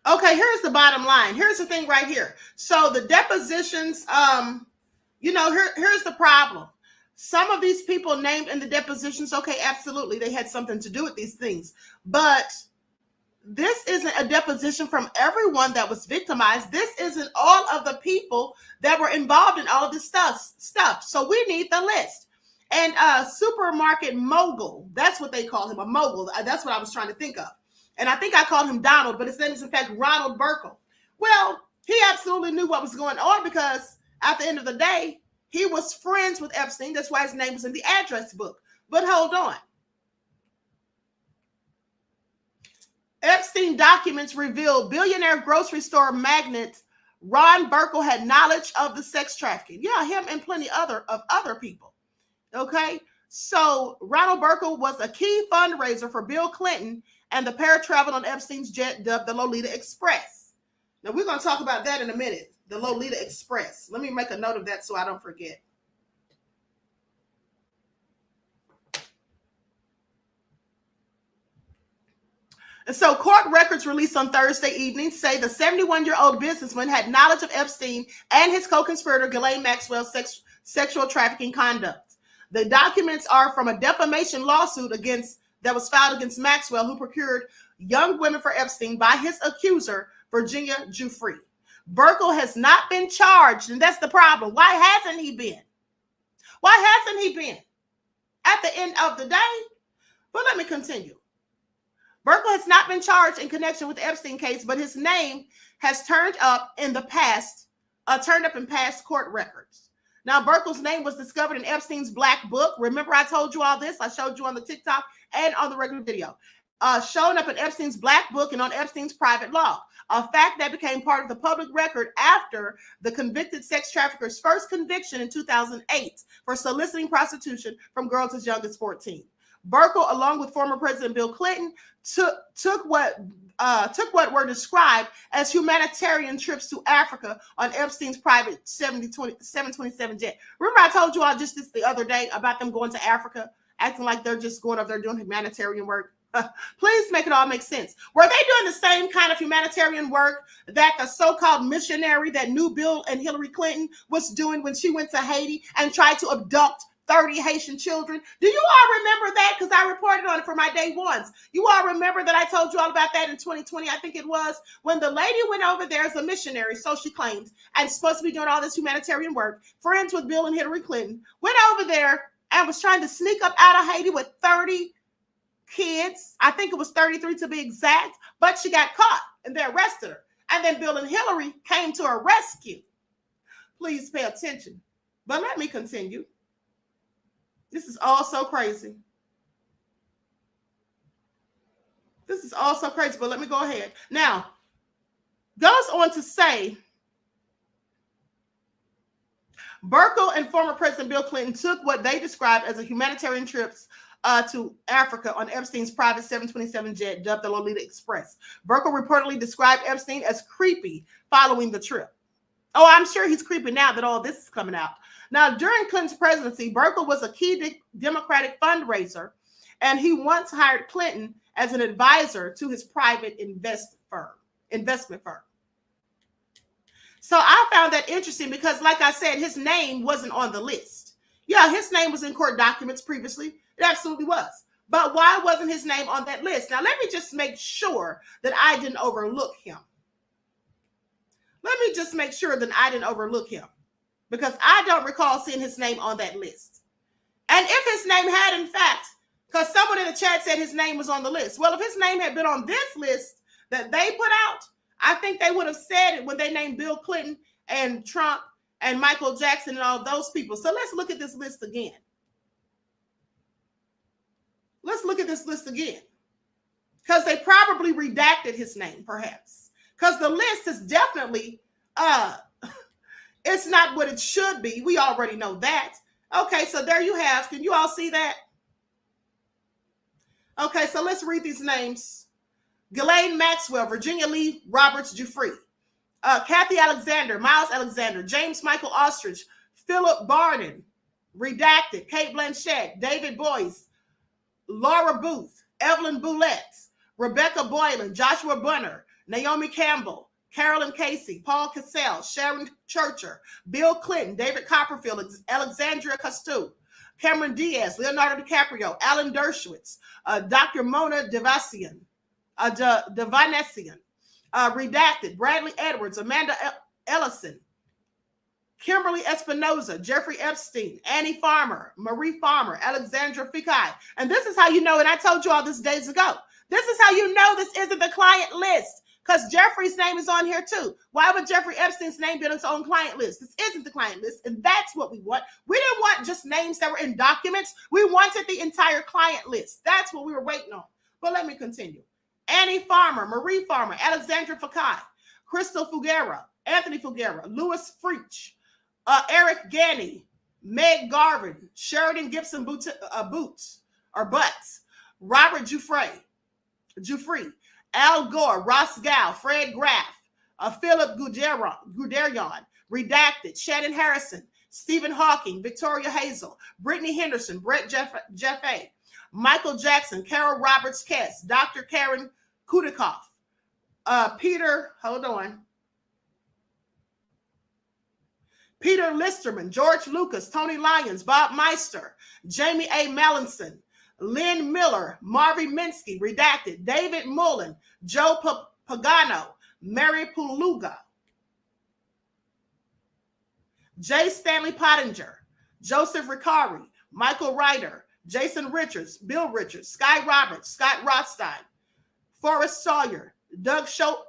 Okay, here's the bottom line. Here's the thing right here. So the depositions, here's the problem. Some of these people named in the depositions, okay, absolutely, they had something to do with these things. But this isn't a deposition from everyone that was victimized. This isn't all of the people that were involved in all of this stuff. So we need the list. And supermarket mogul, that's what they call him, a mogul. That's what I was trying to think of. And I think I called him Donald, but his name is in fact Ronald Burkle. Well, he absolutely knew what was going on because at the end of the day, he was friends with Epstein. That's why his name was in the address book. But hold on. Epstein documents reveal billionaire grocery store magnate Ron Burkle had knowledge of the sex trafficking. Yeah, him and plenty of other people. Okay, so Ronald Burkle was a key fundraiser for Bill Clinton, and the pair traveled on Epstein's jet dubbed the Lolita Express. Now, we're going to talk about that in a minute, the Lolita Express. Let me make a note of that so I don't forget. And so court records released on Thursday evening say the 71-year-old businessman had knowledge of Epstein and his co-conspirator Ghislaine Maxwell's sexual trafficking conduct. The documents are from a defamation lawsuit that was filed against Maxwell, who procured young women for Epstein by his accuser, Virginia Giuffre. Burkle has not been charged, and that's the problem. Why hasn't he been? Why hasn't he been? At the end of the day, but let me continue. Burkle has not been charged in connection with the Epstein case, but his name has turned up in past court records. Now, Burkle's name was discovered in Epstein's black book. Remember, I told you all this. I showed you on the TikTok and on the regular video. Showing up in Epstein's black book and on Epstein's private log. A fact that became part of the public record after the convicted sex trafficker's first conviction in 2008 for soliciting prostitution from girls as young as 14. Burkle, along with former President Bill Clinton, took what were described as humanitarian trips to Africa on Epstein's private 727 jet. Remember, I told you all just this the other day about them going to Africa, acting like they're just going over there doing humanitarian work. Please make it all make sense. Were they doing the same kind of humanitarian work that the so-called missionary that knew Bill and Hillary Clinton was doing when she went to Haiti and tried to abduct 30 Haitian children? Do you all remember that? Because I reported on it for my day ones. You all remember that I told you all about that in 2020, I think it was, when the lady went over there as a missionary, so she claims, and supposed to be doing all this humanitarian work, friends with Bill and Hillary Clinton, went over there and was trying to sneak up out of Haiti with 30 kids. I think it was 33 to be exact, but she got caught and they arrested her. And then Bill and Hillary came to her rescue. Please pay attention. But let me continue. This is all so crazy. This is all so crazy, but let me go ahead. Now, goes on to say, Burkle and former President Bill Clinton took what they described as a humanitarian trips to Africa on Epstein's private 727 jet dubbed the Lolita Express. Burkle reportedly described Epstein as creepy following the trip. Oh, I'm sure he's creepy now that all this is coming out. Now, during Clinton's presidency, Burkle was a key Democratic fundraiser, and he once hired Clinton as an advisor to his private investment firm. So I found that interesting because, like I said, his name wasn't on the list. Yeah, his name was in court documents previously. It absolutely was. But why wasn't his name on that list? Now, let me just make sure that I didn't overlook him. Let me just make sure that I didn't overlook him, because I don't recall seeing his name on that list. And if his name had, in fact, because someone in the chat said his name was on the list. Well, if his name had been on this list that they put out, I think they would have said it when they named Bill Clinton and Trump and Michael Jackson and all those people. So let's look at this list again. Let's look at this list again. Because they probably redacted his name, perhaps. Because the list is definitely, it's not what it should be. We already know that. Okay, so there you have. Can you all see that? Okay, so let's read these names. Ghislaine Maxwell, Virginia Lee Roberts Giuffre, Kathy Alexander, Miles Alexander, James Michael Ostrich, Philip Barden, redacted, Kate Blanchett, David Boyce, Laura Booth, Evelyn Boulette, Rebecca Boylan, Joshua Bunner, Naomi Campbell, Carolyn Casey, Paul Cassell, Sharon Churcher, Bill Clinton, David Copperfield, Alexandria Cousteau, Cameron Diaz, Leonardo DiCaprio, Alan Dershowitz, Dr. Mona Devasian, redacted, Bradley Edwards, Amanda Ellison, Kimberly Espinoza, Jeffrey Epstein, Annie Farmer, Marie Farmer, Alexandra Fikai. And this is how you know, and I told you all this days ago, this is how you know this isn't the client list, because Jeffrey's name is on here too. Why would Jeffrey Epstein's name be on its own client list? This isn't the client list, and that's what we want. We didn't want just names that were in documents. We wanted the entire client list. That's what we were waiting on. But let me continue. Annie Farmer, Marie Farmer, Alexandra Fikai, Crystal Figuera, Anthony Figuera, Louis Freach, Eric Ganny, Meg Garvin, Sheridan Gibson Butts, Robert Giuffre, Al Gore, Ross Gow, Fred Graff, Philip Guderian, redacted, Shannon Harrison, Stephen Hawking, Victoria Hazel, Brittany Henderson, Brett Jaffe, Michael Jackson, Carol Roberts Kess, Dr. Karen Kudikoff, Peter Listerman, George Lucas, Tony Lyons, Bob Meister, Jamie A. Mallinson, Lynn Miller, Marvin Minsky, redacted, David Mullen, Joe Pagano, Mary Puluga, J. Stanley Pottinger, Joseph Ricari, Michael Ryder, Jason Richards, Bill Richards, Sky Roberts, Scott Rothstein, Forrest Sawyer, Doug Schutel,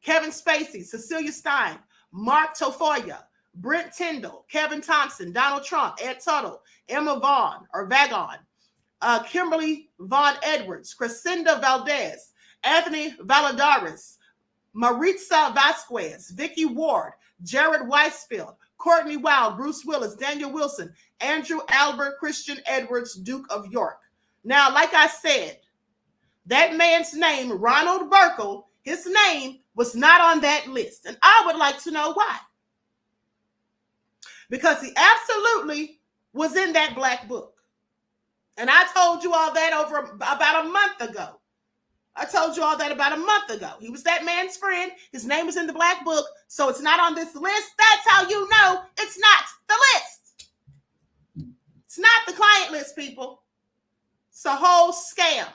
Kevin Spacey, Cecilia Stein, Mark Tofoya, Brent Tyndall, Kevin Thompson, Donald Trump, Ed Tuttle, Emma Vaughn or Vagon, Kimberly Vaughn Edwards, Crescenda Valdez, Anthony Valladares, Maritza Vasquez, Vicky Ward, Jared Weisfield, Courtney Wild, Bruce Willis, Daniel Wilson, Andrew Albert, Christian Edwards, Duke of York. Now, like I said, that man's name, Ronald Burkle, his name was not on that list. And I would like to know why. Because he absolutely was in that black book. And I told you all that over about a month ago. I told you all that about a month ago. He was that man's friend. His name is in the black book. So it's not on this list. That's how you know it's not the list. It's not the client list, people. It's a whole scam.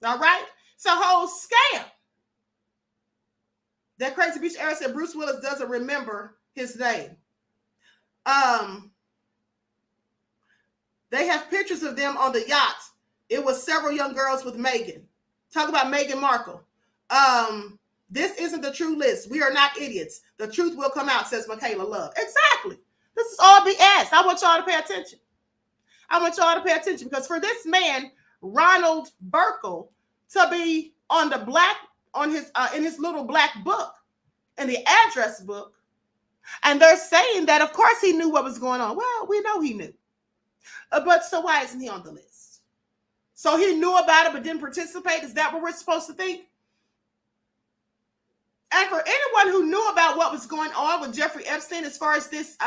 All right? It's a whole scam. That Crazy Beach Era said Bruce Willis doesn't remember his name. They have pictures of them on the yacht. It was several young girls with Meghan. Talk about Meghan Markle. This isn't the true list. We are not idiots. The truth will come out, says Michaela Love. Exactly. This is all BS. I want y'all to pay attention. I want y'all to pay attention because for this man, Ronald Burkle, to be on the black, on his in his little black book, in the address book, and they're saying that, of course, he knew what was going on. Well, we know he knew. But so why isn't he on the list? So he knew about it but didn't participate? Is that what we're supposed to think? And for anyone who knew about what was going on with Jeffrey Epstein as far as this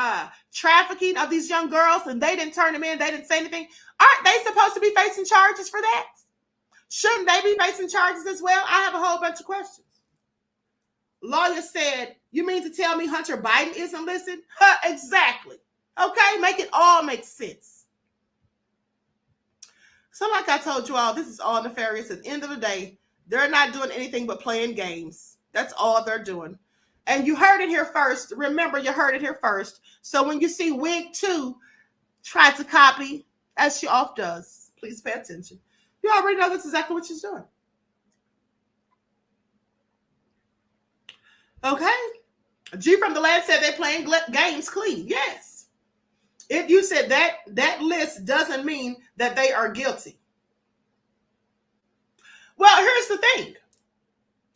trafficking of these young girls and they didn't turn them in, they didn't say anything, aren't they supposed to be facing charges for that? Shouldn't they be facing charges as well? I have a whole bunch of questions. Lawyer said, you mean to tell me Hunter Biden isn't listed? Exactly. Okay, make it all make sense. So like I told you all, this is all nefarious. At the end of the day, they're not doing anything but playing games. That's all they're doing. And you heard it here first. Remember, you heard it here first. So when you see Wig 2 try to copy, as she oft does, please pay attention. You already know that's exactly what she's doing. Okay. G from the Land said they're playing games clean. Yes. If you said that list doesn't mean that they are guilty. Well, here's the thing.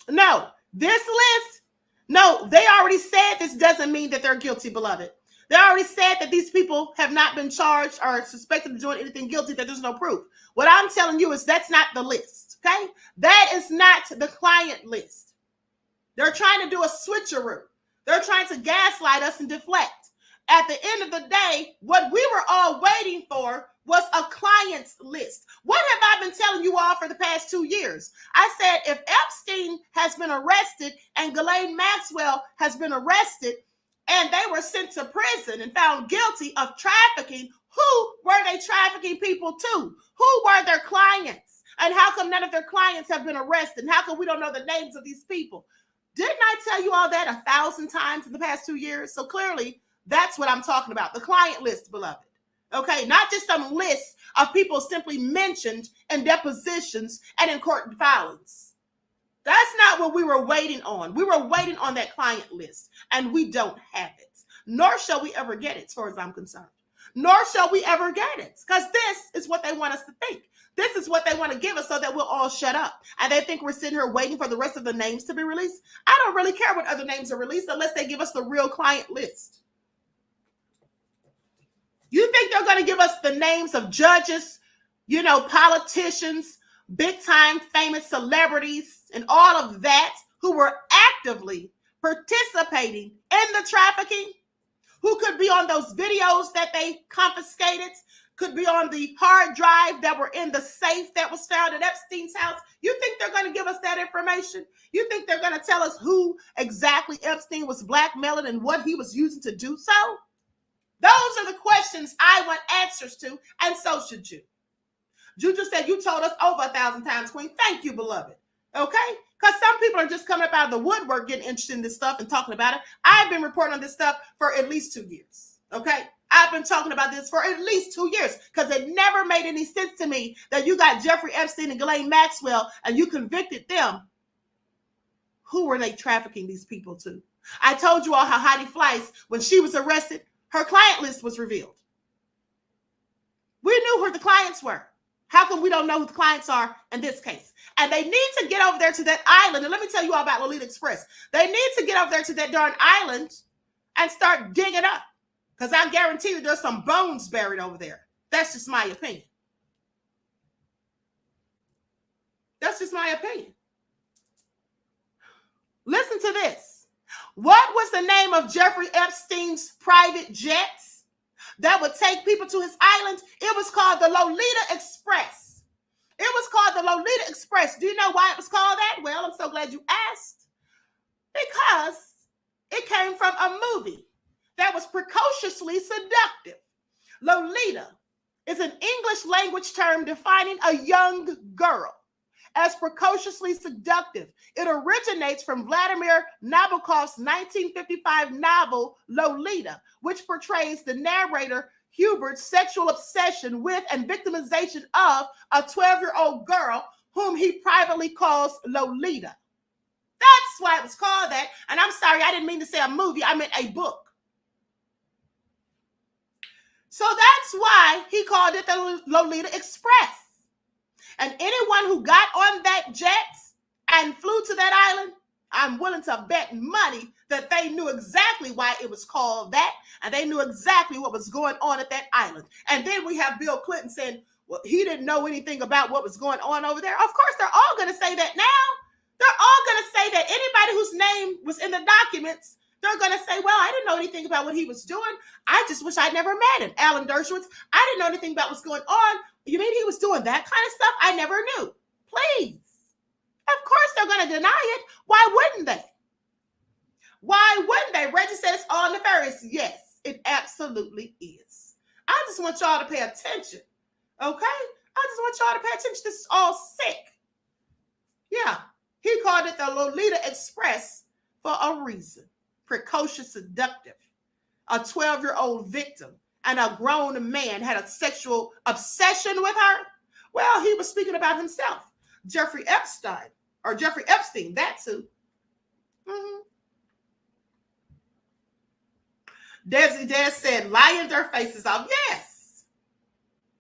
No, this list, no, they already said this doesn't mean that they're guilty, beloved. They already said that these people have not been charged or suspected of doing anything guilty, that there's no proof. What I'm telling you is that's not the list, okay? That is not the client list. They're trying to do a switcheroo. They're trying to gaslight us and deflect. At the end of the day, what we were all waiting for was a client's list. What have I been telling you all for the past 2 years? I said if Epstein has been arrested and Ghislaine Maxwell has been arrested and they were sent to prison and found guilty of trafficking, who were they trafficking people to? Who were their clients? And how come none of their clients have been arrested? And how come we don't know the names of these people? Didn't I tell you all that 1,000 times in the past 2 years? So clearly, that's what I'm talking about. The client list, beloved. Okay, not just some list of people simply mentioned in depositions and in court filings. That's not what we were waiting on. We were waiting on that client list, and we don't have it. Nor shall we ever get it, as far as I'm concerned. Nor shall we ever get it, because this is what they want us to think. This is what they want to give us so that we'll all shut up. And they think we're sitting here waiting for the rest of the names to be released. I don't really care what other names are released unless they give us the real client list. You think they're going to give us the names of judges, you know, politicians, big-time famous celebrities, and all of that who were actively participating in the trafficking, who could be on those videos that they confiscated, could be on the hard drive that were in the safe that was found at Epstein's house? You think they're going to give us that information? You think they're going to tell us who exactly Epstein was blackmailing and what he was using to do so? Those are the questions I want answers to, and so should you. Juju said you told us over 1,000 times, Queen. Thank you, beloved. Okay? Because some people are just coming up out of the woodwork getting interested in this stuff and talking about it. I've been reporting on this stuff for at least 2 years. Okay? I've been talking about this for at least 2 years because it never made any sense to me that you got Jeffrey Epstein and Ghislaine Maxwell and you convicted them. Who were they trafficking these people to? I told you all how Heidi Fleiss, when she was arrested, her client list was revealed. We knew who the clients were. How come we don't know who the clients are in this case? And they need to get over there to that island. And let me tell you all about Lolita Express. They need to get over there to that darn island and start digging up. Because I guarantee you there's some bones buried over there. That's just my opinion. That's just my opinion. Listen to this. What was the name of Jeffrey Epstein's private jets that would take people to his island? It was called the Lolita Express. It was called the Lolita Express. Do you know why it was called that? Well, I'm so glad you asked. Because it came from a movie that was precociously seductive. Lolita is an English language term defining a young girl as precociously seductive. It originates from Vladimir Nabokov's 1955 novel Lolita, which portrays the narrator Hubert's sexual obsession with and victimization of a 12-year-old girl whom he privately calls Lolita. That's why it was called that. And I'm sorry, I didn't mean to say a movie, I meant a book. So that's why he called it the Lolita Express. And anyone who got on that jet and flew to that island, I'm willing to bet money that they knew exactly why it was called that, and they knew exactly what was going on at that island. And then we have Bill Clinton saying, well, he didn't know anything about what was going on over there. Of course, they're all going to say that now. They're all going to say that. Anybody whose name was in the documents, they're going to say, well, I didn't know anything about what he was doing. I just wish I'd never met him. Alan Dershowitz, I didn't know anything about what's going on. You mean he was doing that kind of stuff? I never knew. Please. Of course they're going to deny it. Why wouldn't they? Why wouldn't they? Reggie said it's all nefarious. Yes, it absolutely is. I just want y'all to pay attention. Okay? I just want y'all to pay attention. This is all sick. Yeah. He called it the Lolita Express for a reason. Precocious seductive. A 12-year-old victim and a grown man had a sexual obsession with her. Well, he was speaking about himself. Jeffrey Epstein, that's who. Desi Des said, lying their faces off. Yes.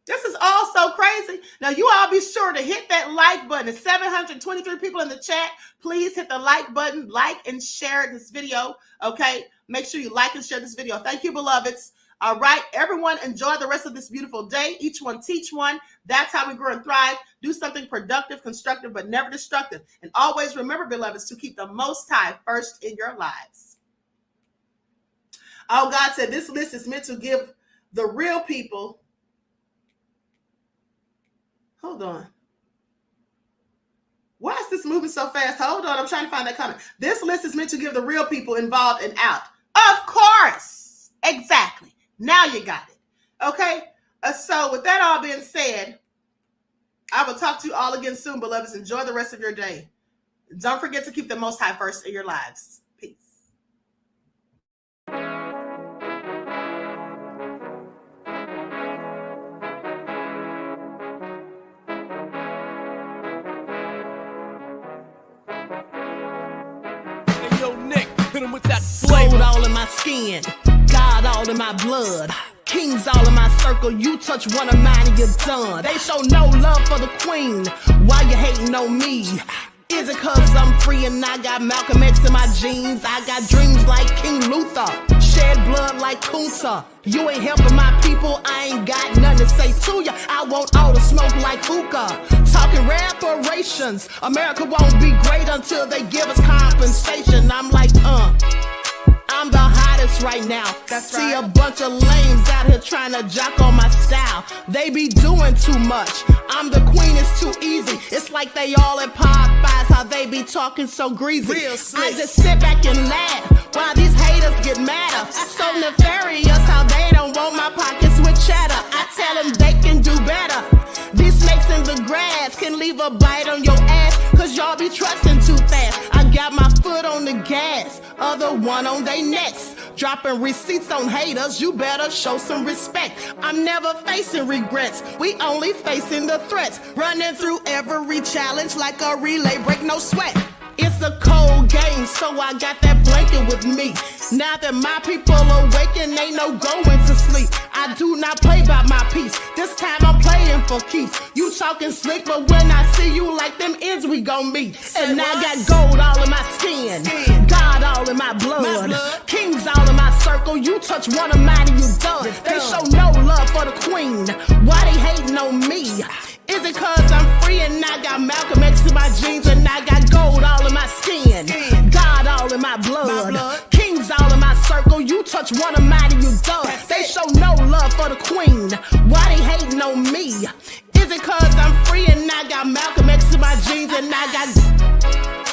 This is all so crazy. Now, you all be sure to hit that like button. There's 723 people in the chat. Please hit the like button, like and share this video, okay? Make sure you like and share this video. Thank you, beloveds. All right, everyone, enjoy the rest of this beautiful day. Each one teach one. That's how we grow and thrive. Do something productive, constructive, but never destructive. And always remember, beloveds, to keep the Most High first in your lives. Oh, God said this list is meant to give the real people. Hold on. Why is this moving so fast? Hold on, I'm trying to find that comment. This list is meant to give the real people involved and out. Of course. Exactly. Now you got it. Okay? So with that all being said, I will talk to you all again soon, beloveds. Enjoy the rest of your day. Don't forget to keep the Most High first in your lives. Peace. Hey, yo, Nick, hit him with that flavor. Gold all in my skin. God all in my blood. Kings all in my circle. You touch one of mine and you're done. They show no love for the queen. Why you hating on me? Is it cause I'm free and I got Malcolm X in my jeans? I got dreams like King Luther. Shed blood like Kunsa. You ain't helping my people. I ain't got nothing to say to ya. I want all the smoke like hookah. Talking reparations. America won't be great until they give us compensation. I'm like, I'm the hottest right now. That's See right. A bunch of lames out here trying to jock on my style. They be doing too much. I'm the queen, it's too easy. It's like they all at Popeyes, how they be talking so greasy. I just sit back and laugh while these haters get madder. So nefarious how they don't want my pockets with cheddar. I tell them they can do better. These snakes in the grass can leave a bite on your ass, cause y'all be trusting too fast. I got my foot on the gas, other one on they necks. Dropping receipts on haters, you better show some respect. I'm never facing regrets, we only facing the threats. Running through every challenge like a relay, break no sweat. It's a cold game, so I got that blanket with me. Now that my people awaken, ain't no going to sleep. I do not play by my piece. This time I'm playing for keeps. You talking slick, but when I see you like them ends, we gon' meet. And I got gold all in my skin, God all in my blood, kings all in my circle. You touch one of mine and you done. They show no love for the queen. Why they hating on me? Is it cause I'm free and I got Malcolm X in my jeans and I got gold all in my skin, God all in my blood, kings all in my circle. You touch one of mine and you done. They show no love for the queen. Why they hating on me? Is it cause I'm free and I got Malcolm X in my jeans and I got